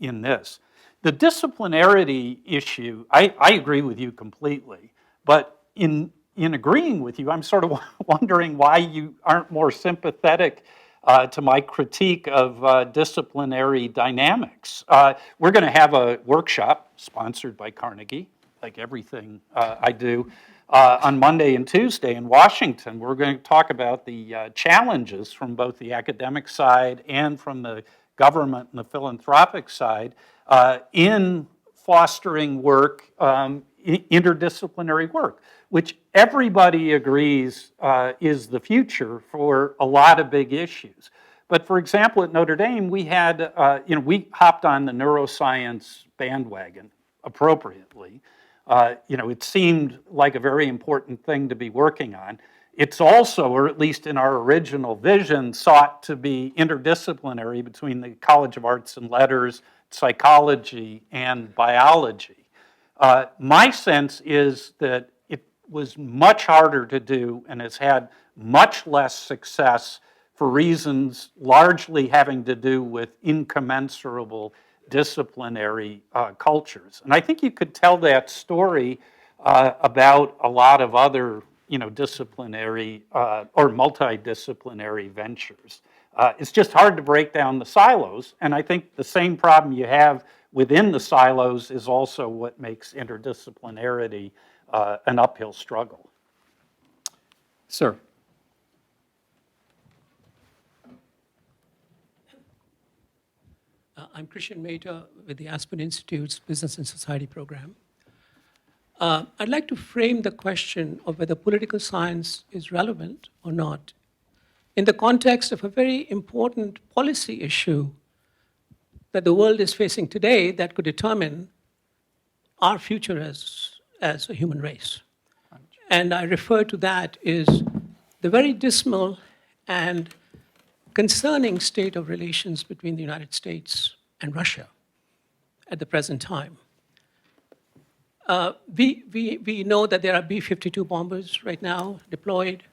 in this. The disciplinarity issue, I agree with you completely, but in agreeing with you, I'm sort of wondering why you aren't more sympathetic to my critique of disciplinary dynamics. We're going to have a workshop sponsored by Carnegie, like everything I do, on Monday and Tuesday in Washington. We're going to talk about the challenges from both the academic side and from the government and the philanthropic side in fostering work, interdisciplinary work, which everybody agrees is the future for a lot of big issues. But for example, at Notre Dame, we had, we hopped on the neuroscience bandwagon appropriately. It seemed like a very important thing to be working on. It's also, or at least in our original vision, sought to be interdisciplinary between the College of Arts and Letters, psychology, and biology. My sense is that it was much harder to do and has had much less success for reasons largely having to do with incommensurable disciplinary cultures. And I think you could tell that story about a lot of other disciplinary or multidisciplinary ventures. It's just hard to break down the silos, and I think the same problem you have within the silos is also what makes interdisciplinarity an uphill struggle. Sir. I'm Christian Mehta with the Aspen Institute's Business and Society program. I'd like to frame the question of whether political science is relevant or not in the context of a very important policy issue that the world is facing today that could determine our future as a human race. And I refer to that as the very dismal and concerning state of relations between the United States and Russia at the present time. We know that there are B-52 bombers right now deployed.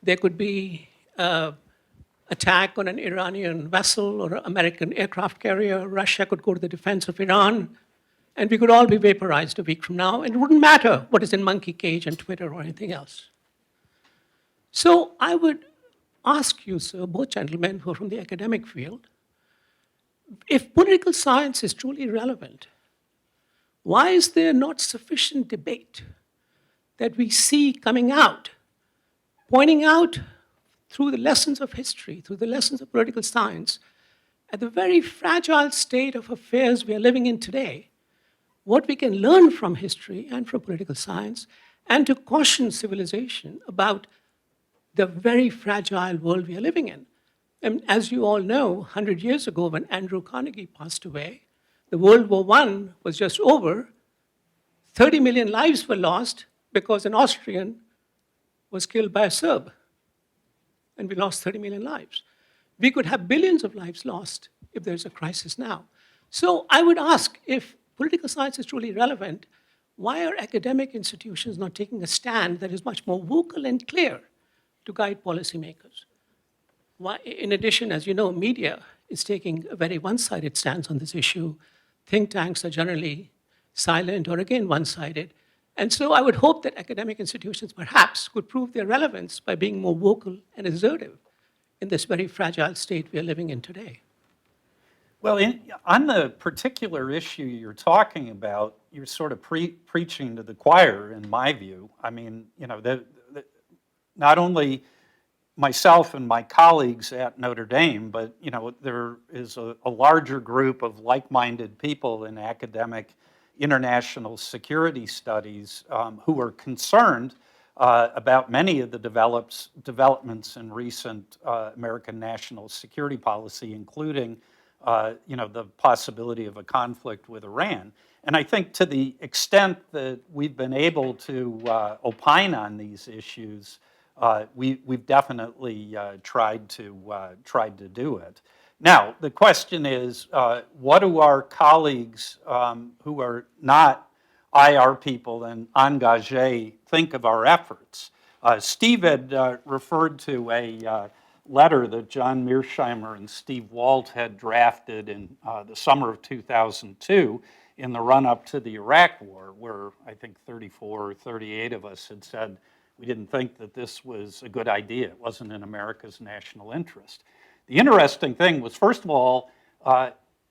There could be attack on an Iranian vessel or American aircraft carrier. Russia could go to the defense of Iran, and we could all be vaporized a week from now, and it wouldn't matter what is in Monkey Cage and Twitter or anything else. So I would ask you, sir, both gentlemen who are from the academic field, if political science is truly relevant, why is there not sufficient debate that we see coming out, pointing out through the lessons of history, through the lessons of political science, at the very fragile state of affairs we are living in today, what we can learn from history and from political science, and to caution civilization about the very fragile world we are living in. And as you all know, 100 years ago when Andrew Carnegie passed away, the World War I was just over. 30 million lives were lost because an Austrian was killed by a Serb. And we lost 30 million lives. We could have billions of lives lost if there's a crisis now. So I would ask, if political science is truly relevant, why are academic institutions not taking a stand that is much more vocal and clear to guide policymakers? Why, in addition, as you know, media is taking a very one-sided stance on this issue. Think tanks are generally silent or, again, one-sided. And so I would hope that academic institutions perhaps could prove their relevance by being more vocal and assertive in this very fragile state we are living in today. Well, on the particular issue you're talking about, you're sort of preaching to the choir, in my view. I mean, you know, not only myself and my colleagues at Notre Dame, but you know, there is a larger group of like-minded people in academic international security studies who are concerned about many of the developments in recent American national security policy, including you know, the possibility of a conflict with Iran. And I think to the extent that we've been able to opine on these issues, we've definitely tried to do it. Now, the question is, what do our colleagues who are not IR people and engagés think of our efforts? Steve had referred to a letter that John Mearsheimer and Steve Walt had drafted in the summer of 2002 in the run-up to the Iraq War, where I think 34 or 38 of us had said we didn't think that this was a good idea. It wasn't in America's national interest. The interesting thing was, first of all,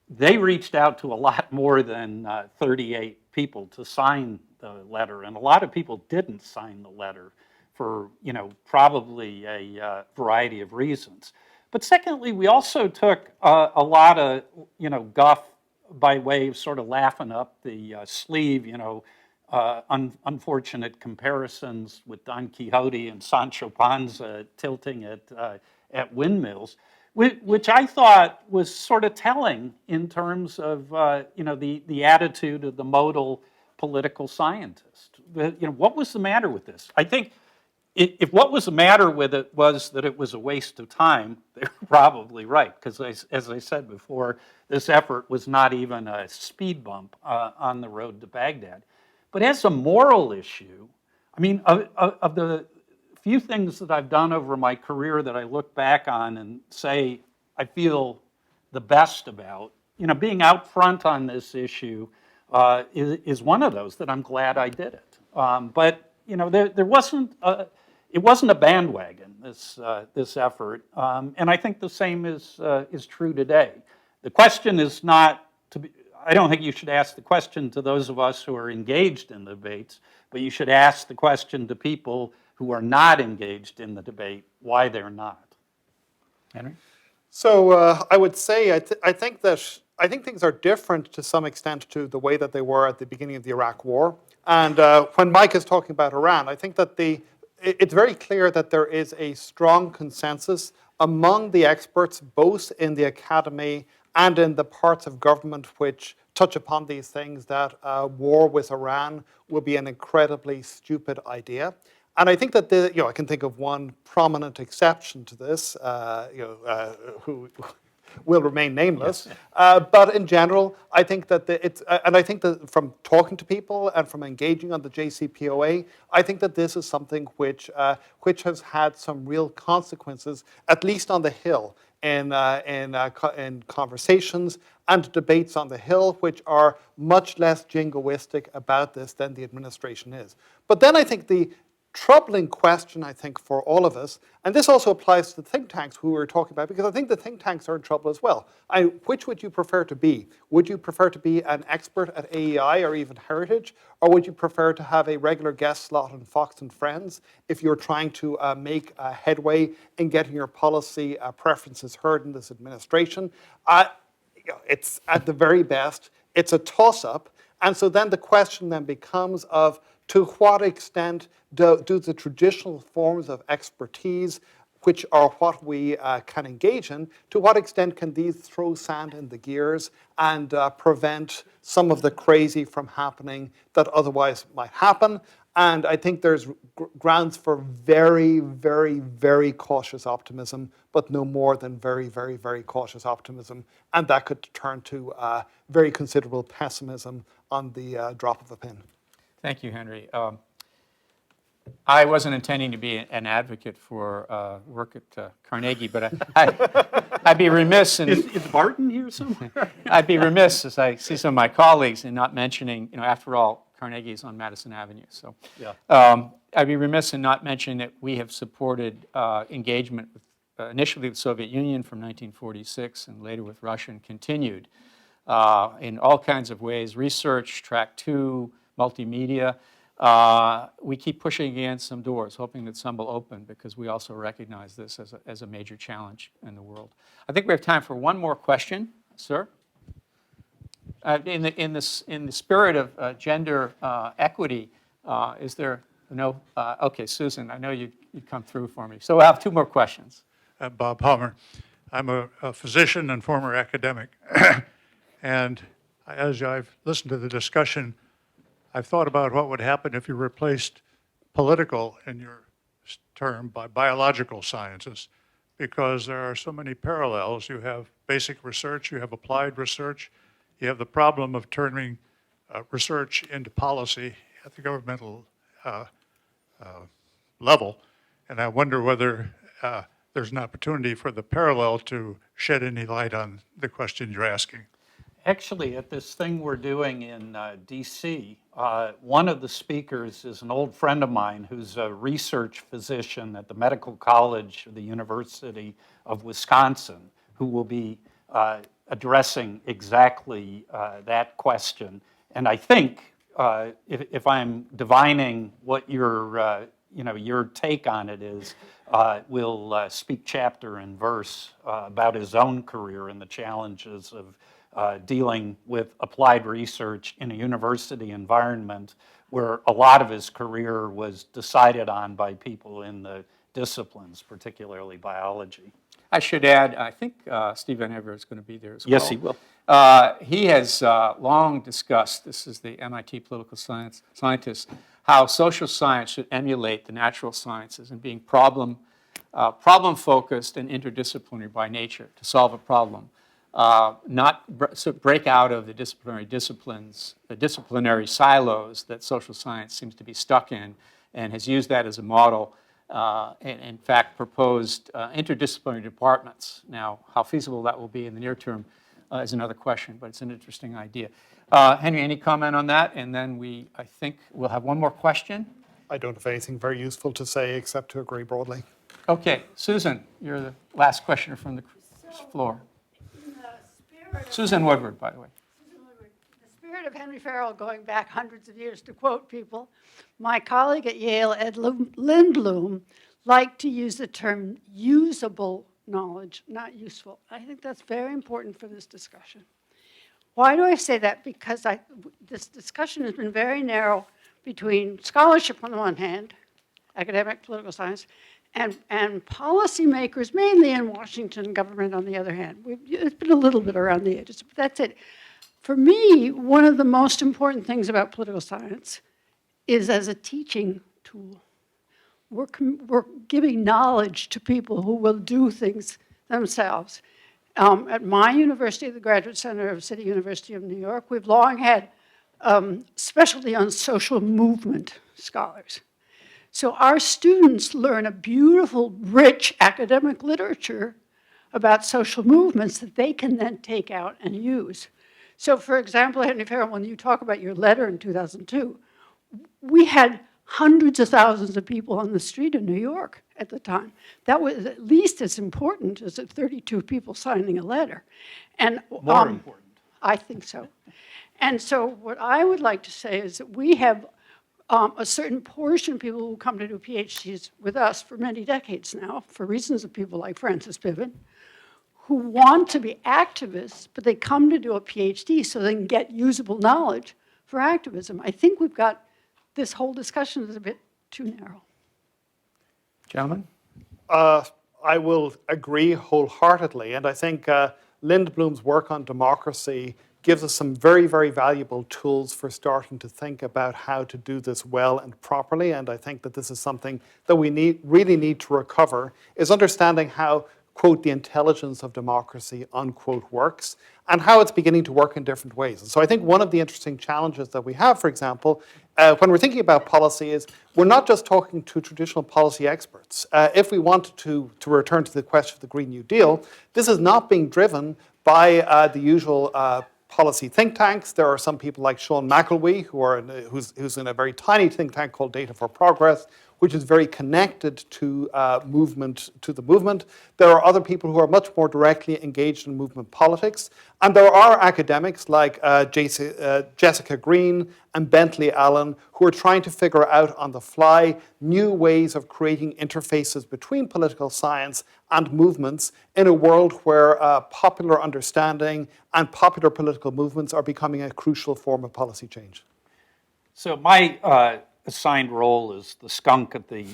they reached out to a lot more than 38 people to sign the letter, and a lot of people didn't sign the letter for, you know, probably a variety of reasons. But secondly, we also took a lot of, you know, guff by way of sort of laughing up the sleeve, you know, unfortunate comparisons with Don Quixote and Sancho Panza tilting at windmills, which I thought was sort of telling in terms of you know, the attitude of the modal political scientist. You know, what was the matter with this? I think if what was the matter with it was that it was a waste of time, they were probably right, because as I said before, this effort was not even a speed bump on the road to Baghdad. But as a moral issue, I mean, of the few things that I've done over my career that I look back on and say I feel the best about, you know, being out front on this issue is one of those that I'm glad I did it. But you know, there wasn't it wasn't a bandwagon, this effort, and I think the same is true today. The question is not to be. I don't think you should ask the question to those of us who are engaged in the debates, but you should ask the question to people who are not engaged in the debate, why they're not. Henry? So I would say I think things are different to some extent to the way that they were at the beginning of the Iraq War. And when Mike is talking about Iran, I think that it's very clear that there is a strong consensus among the experts, both in the academy and in the parts of government which touch upon these things, that war with Iran will be an incredibly stupid idea. And I think that I can think of one prominent exception to this, who will remain nameless. Yes. But in general, I think that I think that from talking to people and from engaging on the JCPOA, I think that this is something which has had some real consequences, at least on the Hill, in conversations and debates on the Hill, which are much less jingoistic about this than the administration is. But then I think the troubling question, I think, for all of us, and this also applies to the think tanks who we're talking about, because I think the think tanks are in trouble as well. Which would you prefer to be? Would you prefer to be an expert at AEI or even Heritage, or would you prefer to have a regular guest slot on Fox and Friends if you're trying to make headway in getting your policy preferences heard in this administration? It's at the very best, it's a toss-up, and so then the question then becomes of, to what extent do the traditional forms of expertise, which are what we can engage in, to what extent can these throw sand in the gears and prevent some of the crazy from happening that otherwise might happen? And I think there's grounds for very, very, very cautious optimism, but no more than very, very, very cautious optimism. And that could turn to very considerable pessimism on the drop of a pin. Thank you, Henry. I wasn't intending to be an advocate for work at Carnegie, but I'd be remiss in... Is Barton here somewhere? I'd be remiss, as I see some of my colleagues, in not mentioning, after all, Carnegie is on Madison Avenue. So I'd be remiss in not mentioning that we have supported engagement with, initially with the Soviet Union from 1946 and later with Russia, and continued in all kinds of ways, research, track 2, multimedia. We keep pushing against some doors, hoping that some will open, because we also recognize this as a major challenge in the world. I think we have time for one more question. Sir? In the spirit of gender equity, is there no? Okay, Susan, I know you'd come through for me. So we'll have 2 more questions. Bob Palmer. I'm a physician and former academic. And as I've listened to the discussion, I've thought about what would happen if you replaced political in your term by biological sciences, because there are so many parallels. You have basic research, you have applied research, you have the problem of turning research into policy at the governmental level. And I wonder whether there's an opportunity for the parallel to shed any light on the question you're asking. Actually, at this thing we're doing in DC, one of the speakers is an old friend of mine who's a research physician at the Medical College of the University of Wisconsin, who will be addressing exactly that question. And I think, if I'm divining what your take on it is, will speak chapter and verse about his own career and the challenges of dealing with applied research in a university environment where a lot of his career was decided on by people in the disciplines, particularly biology. I should add, I think Steve Everett is going to be there as well. Yes, he will. He has long discussed, this is the MIT political science scientist, how social science should emulate the natural sciences and being problem-focused and interdisciplinary by nature to solve a problem. Not break out of the disciplinary disciplines, the disciplinary silos that social science seems to be stuck in, and has used that as a model, and in fact proposed interdisciplinary departments. Now, how feasible that will be in the near term is another question, but it's an interesting idea. Henry, any comment on that? And then I think we'll have one more question. I don't have anything very useful to say except to agree broadly. Okay, Susan, you're the last questioner from the floor. Susan Woodward, by the way. The spirit of Henry Farrell, going back hundreds of years to quote people, my colleague at Yale, Ed Lindblom, liked to use the term usable knowledge, not useful. I think that's very important for this discussion. Why do I say that? Because this discussion has been very narrow between scholarship on the one hand, academic political science, and policymakers, mainly in Washington government on the other hand. It's been a little bit around the edges, but that's it. For me, one of the most important things about political science is as a teaching tool. We're giving knowledge to people who will do things themselves. At my university, the Graduate Center of City University of New York, we've long had specialty on social movement scholars. So our students learn a beautiful, rich academic literature about social movements that they can then take out and use. So for example, Henry Farrell, when you talk about your letter in 2002, we had hundreds of thousands of people on the street in New York at the time. That was at least as important as 32 people signing a letter. And More important. I think so. And so what I would like to say is that we have a certain portion of people who come to do PhDs with us for many decades now, for reasons of people like Francis Piven, who want to be activists, but they come to do a PhD so they can get usable knowledge for activism. I think we've got this whole discussion is a bit too narrow. Gentlemen? I will agree wholeheartedly, and I think Lindblom's work on democracy gives us some very, very valuable tools for starting to think about how to do this well and properly. And I think that this is something that we really need to recover, is understanding how, quote, the intelligence of democracy, unquote, works, and how it's beginning to work in different ways. And so I think one of the interesting challenges that we have, for example, when we're thinking about policy is we're not just talking to traditional policy experts. If we want to return to the question of the Green New Deal, this is not being driven by the usual policy think tanks. There are some people like Sean McElwee, who's in a very tiny think tank called Data for Progress, which is very connected to the movement. There are other people who are much more directly engaged in movement politics. And there are academics like Jessica Green and Bentley Allen who are trying to figure out on the fly new ways of creating interfaces between political science and movements in a world where popular understanding and popular political movements are becoming a crucial form of policy change. So my assigned role is the skunk at the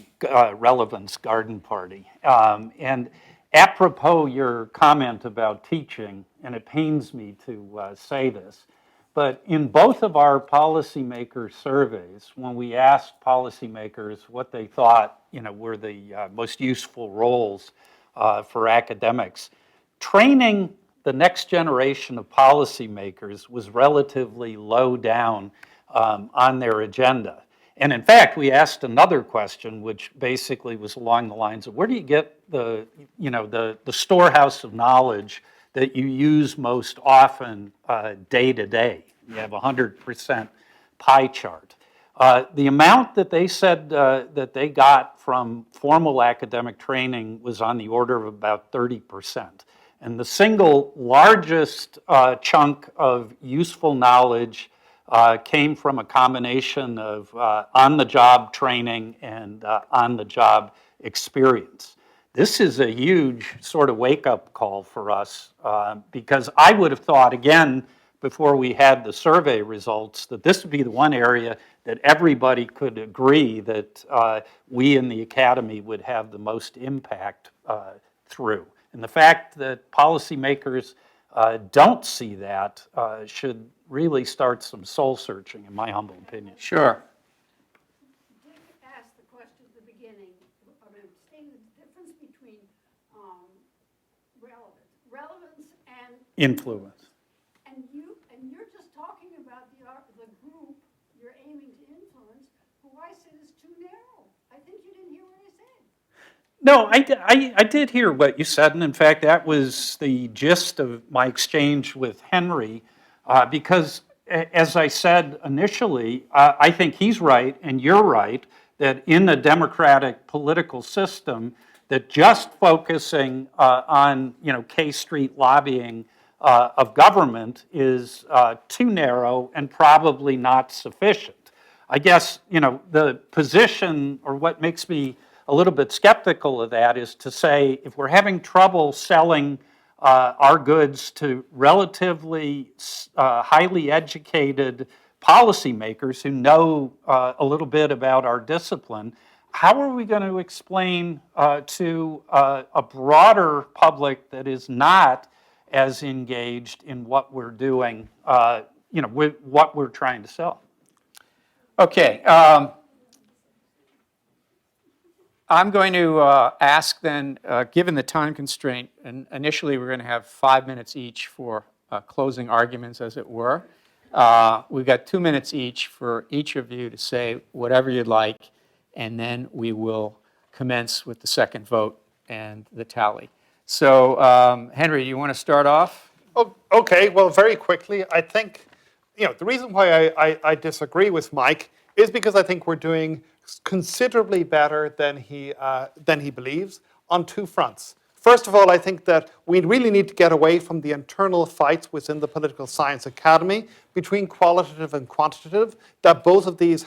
Relevance garden party. And apropos your comment about teaching, and it pains me to say this, but in both of our policymaker surveys, when we asked policymakers what they thought were the most useful roles for academics, training the next generation of policymakers was relatively low down on their agenda. And in fact, we asked another question, which basically was along the lines of, where do you get the storehouse of knowledge that you use most often day to day? You have a 100% pie chart. The amount that they said that they got from formal academic training was on the order of about 30%. And the single largest chunk of useful knowledge came from a combination of on-the-job training and on-the-job experience. This is a huge sort of wake-up call for us because I would have thought, again, before we had the survey results, that this would be the one area that everybody could agree that we in the academy would have the most impact through. And the fact that policymakers don't see that should really start some soul searching, in my humble opinion. Sure. Dick asked the question at the beginning, stating the difference between relevance and Influence. and you're just talking about the group you're aiming to influence, who I said is too narrow. I think you didn't hear what I said. No, I did hear what you said, and in fact, that was the gist of my exchange with Henry, because as I said initially, I think he's right and you're right that in a democratic political system, that just focusing on K Street lobbying of government is too narrow and probably not sufficient. I guess the position, or what makes me a little bit skeptical of that, is to say if we're having trouble selling our goods to relatively highly educated policymakers who know a little bit about our discipline, how are we going to explain to a broader public that is not as engaged in what we're doing, with what we're trying to sell? Okay. I'm going to ask then, given the time constraint, and initially we're going to have 5 minutes each for closing arguments, as it were. We've got 2 minutes each for each of you to say whatever you'd like, and then we will commence with the second vote and the tally. So, Henry, you want to start off? Oh, okay, well, very quickly, I think, the reason why I disagree with Mike is because I think we're doing considerably better than he believes on two fronts. First of all, I think that we really need to get away from the internal fights within the Political Science Academy between qualitative and quantitative, that both of these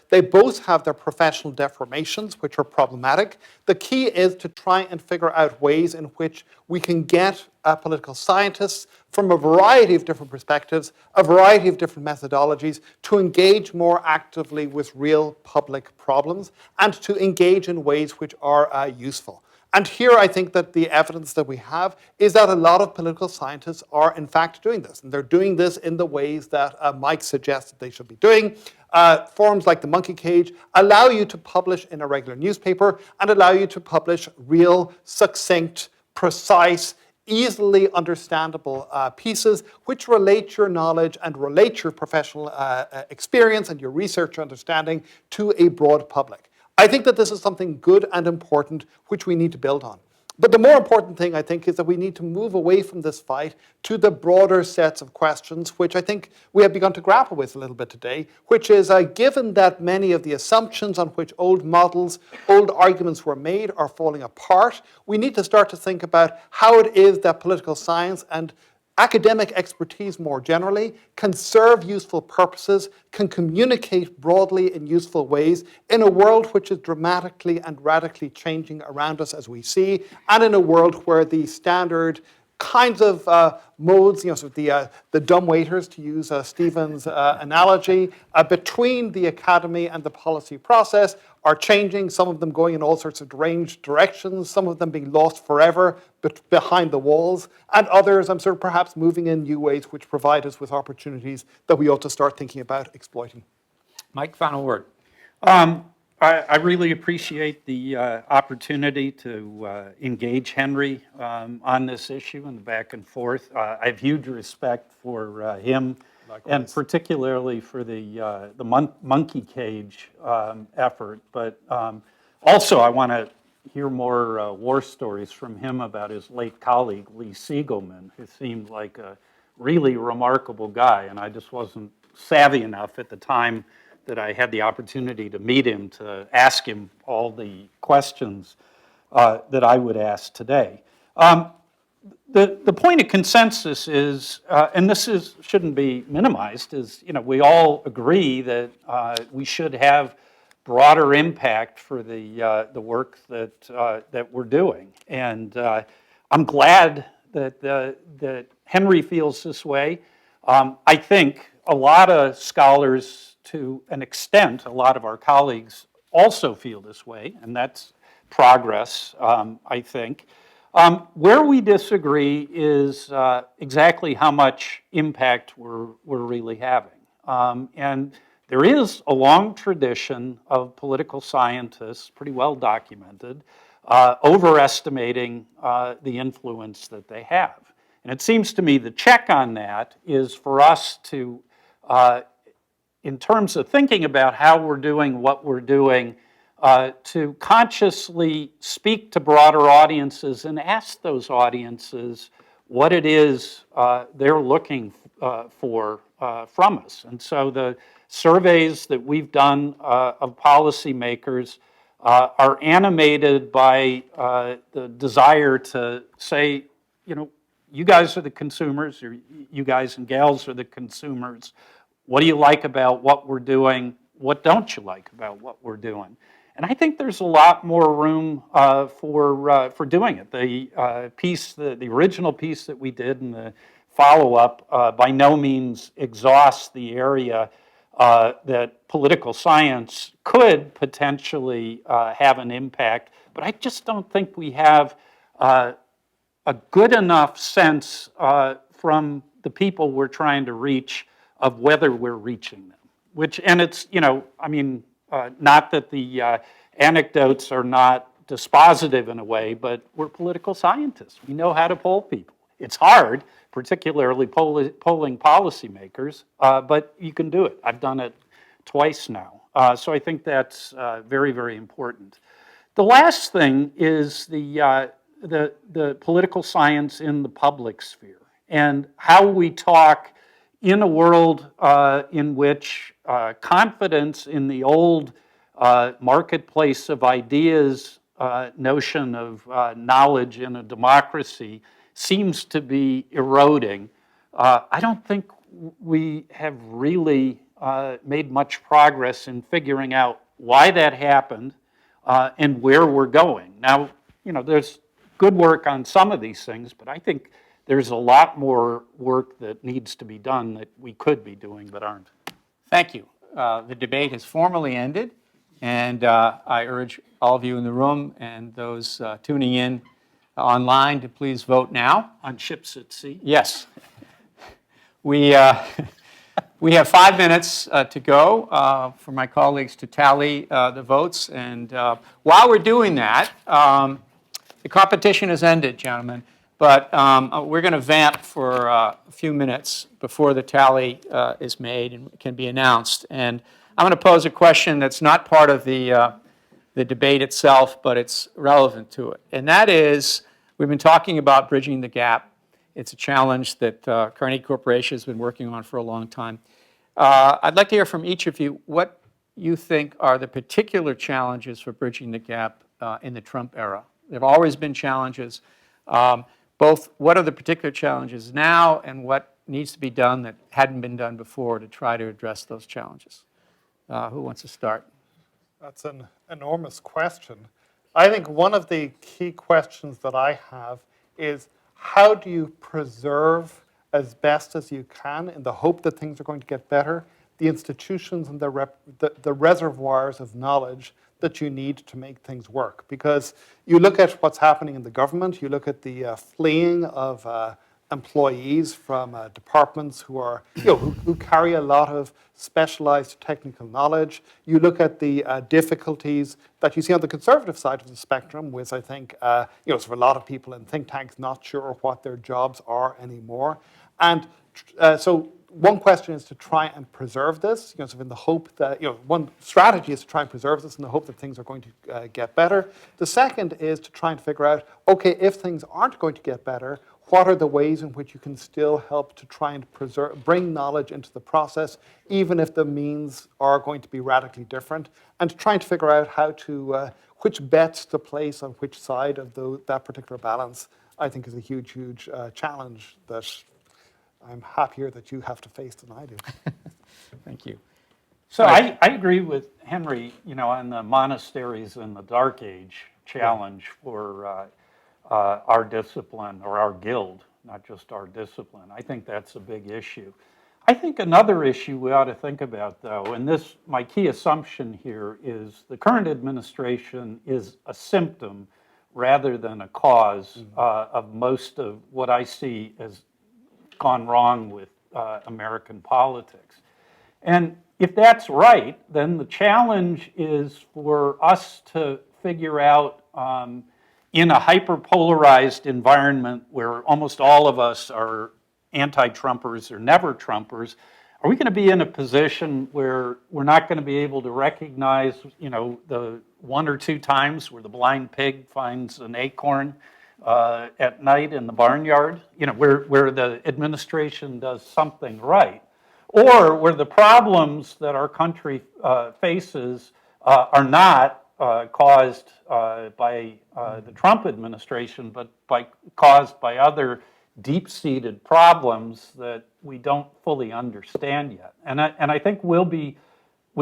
they both have their professional deformations, which are problematic. The key is to try and figure out ways in which we can get political scientists from a variety of different perspectives, a variety of different methodologies, to engage more actively with real public problems and to engage in ways which are useful. And here I think that the evidence that we have is that a lot of political scientists are in fact doing this. And they're doing this in the ways that Mike suggested they should be doing. Forums like the Monkey Cage allow you to publish in a regular newspaper and allow you to publish real, succinct, precise, easily understandable pieces which relate your knowledge and relate your professional experience and your research understanding to a broad public. I think that this is something good and important which we need to build on. But the more important thing, I think, is that we need to move away from this fight to the broader sets of questions, which I think we have begun to grapple with a little bit today, which is given that many of the assumptions on which old models, old arguments were made are falling apart, we need to start to think about how it is that political science and academic expertise more generally can serve useful purposes, can communicate broadly in useful ways in a world which is dramatically and radically changing around us as we see, and in a world where the standard kinds of modes, sort of the dumb waiters, to use Stephen's analogy, between the academy and the policy process are changing, some of them going in all sorts of deranged directions, some of them being lost forever behind the walls, and others, I'm sure, perhaps moving in new ways which provide us with opportunities that we ought to start thinking about exploiting. Mike, final word. I really appreciate the opportunity to engage Henry on this issue and the back and forth. I have huge respect for him. Likewise. And particularly for the monkey cage effort. But also I want to hear more war stories from him about his late colleague, Lee Siegelman, who seemed like a really remarkable guy. And I just wasn't savvy enough at the time that I had the opportunity to meet him to ask him all the questions that I would ask today. The point of consensus is, and this shouldn't be minimized, is we all agree that we should have broader impact for the work that we're doing, and I'm glad that Henry feels this way. I think a lot of scholars, to an extent, a lot of our colleagues also feel this way, and that's progress, I think. Where we disagree is exactly how much impact we're really having. And there is a long tradition of political scientists, pretty well documented, overestimating the influence that they have. And it seems to me the check on that is for us to, in terms of thinking about how we're doing what we're doing, to consciously speak to broader audiences and ask those audiences what it is they're looking for from us. And so the surveys that we've done of policymakers are animated by the desire to say, you guys are the consumers, or you guys and gals are the consumers. What do you like about what we're doing? What don't you like about what we're doing? And I think there's a lot more room for doing it. The original piece that we did and the follow-up by no means exhausts the area that political science could potentially have an impact, but I just don't think we have a good enough sense from the people we're trying to reach of whether we're reaching them. And it's, not that the anecdotes are not dispositive in a way, but we're political scientists. We know how to poll people. It's hard, particularly polling policymakers, but you can do it. I've done it twice now. So I think that's very, very important. The last thing is the political science in the public sphere and how we talk in a world in which confidence in the old marketplace of ideas notion of knowledge in a democracy seems to be eroding. I don't think we have really made much progress in figuring out why that happened and where we're going. Now, there's good work on some of these things, but I think there's a lot more work that needs to be done that we could be doing but aren't. Thank you. The debate has formally ended. And I urge all of you in the room and those tuning in online to please vote now. On ships at sea? Yes. We have 5 minutes to go for my colleagues to tally the votes. And while we're doing that, the competition has ended, gentlemen. But we're going to vamp for a few minutes before the tally is made and can be announced. And I'm going to pose a question that's not part of the debate itself, but it's relevant to it. And that is, we've been talking about bridging the gap. It's a challenge that Carnegie Corporation has been working on for a long time. I'd like to hear from each of you what you think are the particular challenges for bridging the gap in the Trump era. There have always been challenges. Both what are the particular challenges now and what needs to be done that hadn't been done before to try to address those challenges. Who wants to start? That's an enormous question. I think one of the key questions that I have is how do you preserve as best as you can in the hope that things are going to get better, the institutions and the reservoirs of knowledge that you need to make things work. Because you look at what's happening in the government, you look at the fleeing of employees from departments who are, who carry a lot of specialized technical knowledge. You look at the difficulties that you see on the conservative side of the spectrum, with I think, so for a lot of people in think tanks not sure what their jobs are anymore. And so one question is to try and preserve this, so in the hope that, one strategy is to try and preserve this in the hope that things are going to get better. The second is to try and figure out, okay, if things aren't going to get better, what are the ways in which you can still help to try and bring knowledge into the process, even if the means are going to be radically different, and trying to figure out how to, which bets to place on which side of that particular balance, I think is a huge, huge challenge that I'm happier that you have to face than I do. Thank you. So I agree with Henry, on the monasteries in the Dark Age challenge for our discipline, or our guild, not just our discipline. I think that's a big issue. I think another issue we ought to think about, though, and this, my key assumption here is the current administration is a symptom rather than a cause of most of what I see as gone wrong with American politics. And if that's right, then the challenge is for us to figure out, in a hyper-polarized environment where almost all of us are anti-Trumpers or never-Trumpers, are we going to be in a position where we're not going to be able to recognize, the one or two times where the blind pig finds an acorn at night in the barnyard, where the administration does something right, or where the problems that our country faces are not caused by the Trump administration, but caused by other deep-seated problems that we don't fully understand yet. And I think we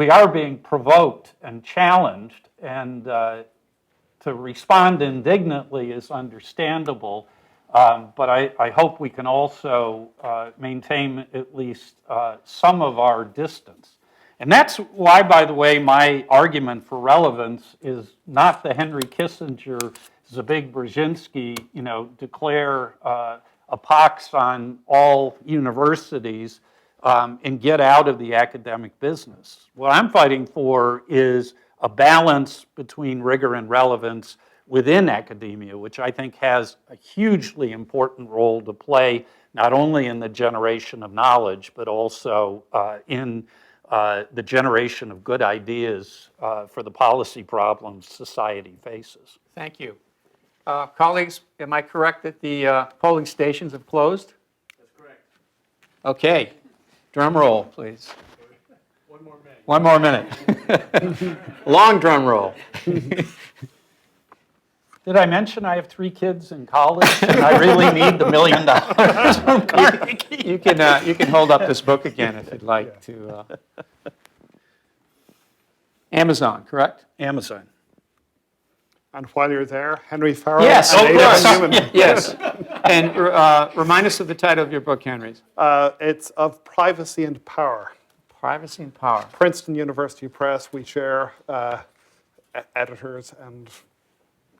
are being provoked and challenged, and to respond indignantly is understandable, but I hope we can also maintain at least some of our distance. And that's why, by the way, my argument for relevance is not the Henry Kissinger, Zbig Brzezinski, declare a pox on all universities and get out of the academic business. What I'm fighting for is a balance between rigor and relevance within academia, which I think has a hugely important role to play, not only in the generation of knowledge, but also in the generation of good ideas for the policy problems society faces. Thank you. Colleagues, am I correct that the polling stations have closed? That's correct. Okay. Drum roll, please. One more minute. Long drum roll. Did I mention I have 3 kids in college and I really need the $1 million from Carnegie? You can hold up this book again if you'd like to. Amazon, correct? Amazon. And while you're there, Henry Farrell. Yes, and of Ada course. Newman. Yes. And remind us of the title of your book, Henry. It's Of Privacy and Power. Privacy and power. Princeton University Press, we share editors, and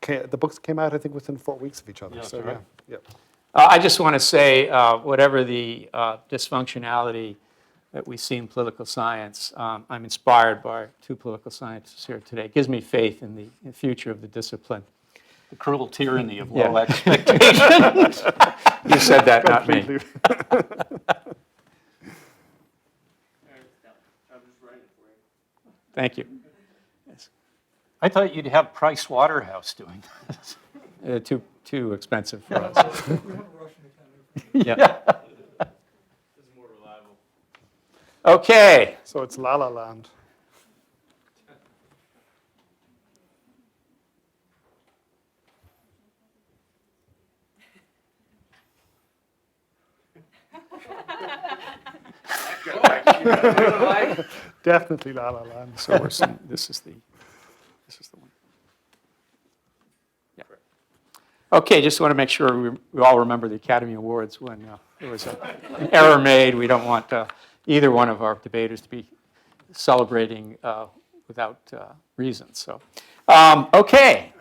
the books came out, I think, within 4 weeks of each other. So, right. yeah. I just want to say, whatever the dysfunctionality that we see in political science, I'm inspired by two political scientists here today. It gives me faith in the future of the discipline. The cruel tyranny of Yeah. low expectations. You said that, not me. Completely. Thank you. I thought you'd have Price Waterhouse doing this. Too expensive for us. Yeah. Okay. So it's La La Land. Definitely La La Land. So we're seeing, this is the one. Yeah. Okay, just want to make sure we all remember the Academy Awards when there was an error made. We don't want either one of our debaters to be celebrating without reason. So, okay.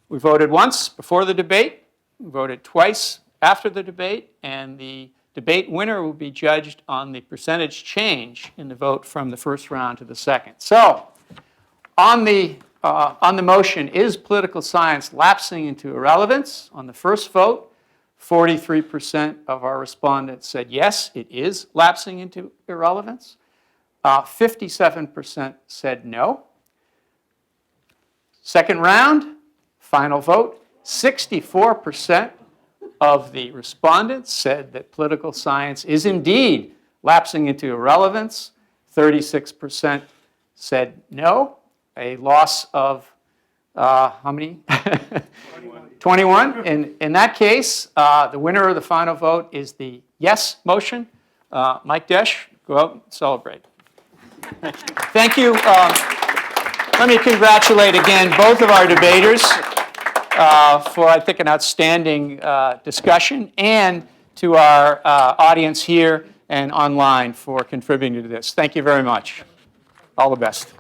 We voted once before the debate. We voted twice after the debate, and the debate winner will be judged on the percentage change in the vote from the first round to the second. So, on the motion, is political science lapsing into irrelevance? On the first vote, 43% of our respondents said yes, it is lapsing into irrelevance. 57% said no. Second round, final vote, 64% of the respondents said that political science is indeed lapsing into irrelevance. 36% said no, a loss of how many? 21. In that case, the winner of the final vote is the yes motion. Mike Desch, go out and celebrate. Thank you. Let me congratulate again both of our debaters for, I think, an outstanding discussion, and to our audience here and online for contributing to this. Thank you very much. All the best.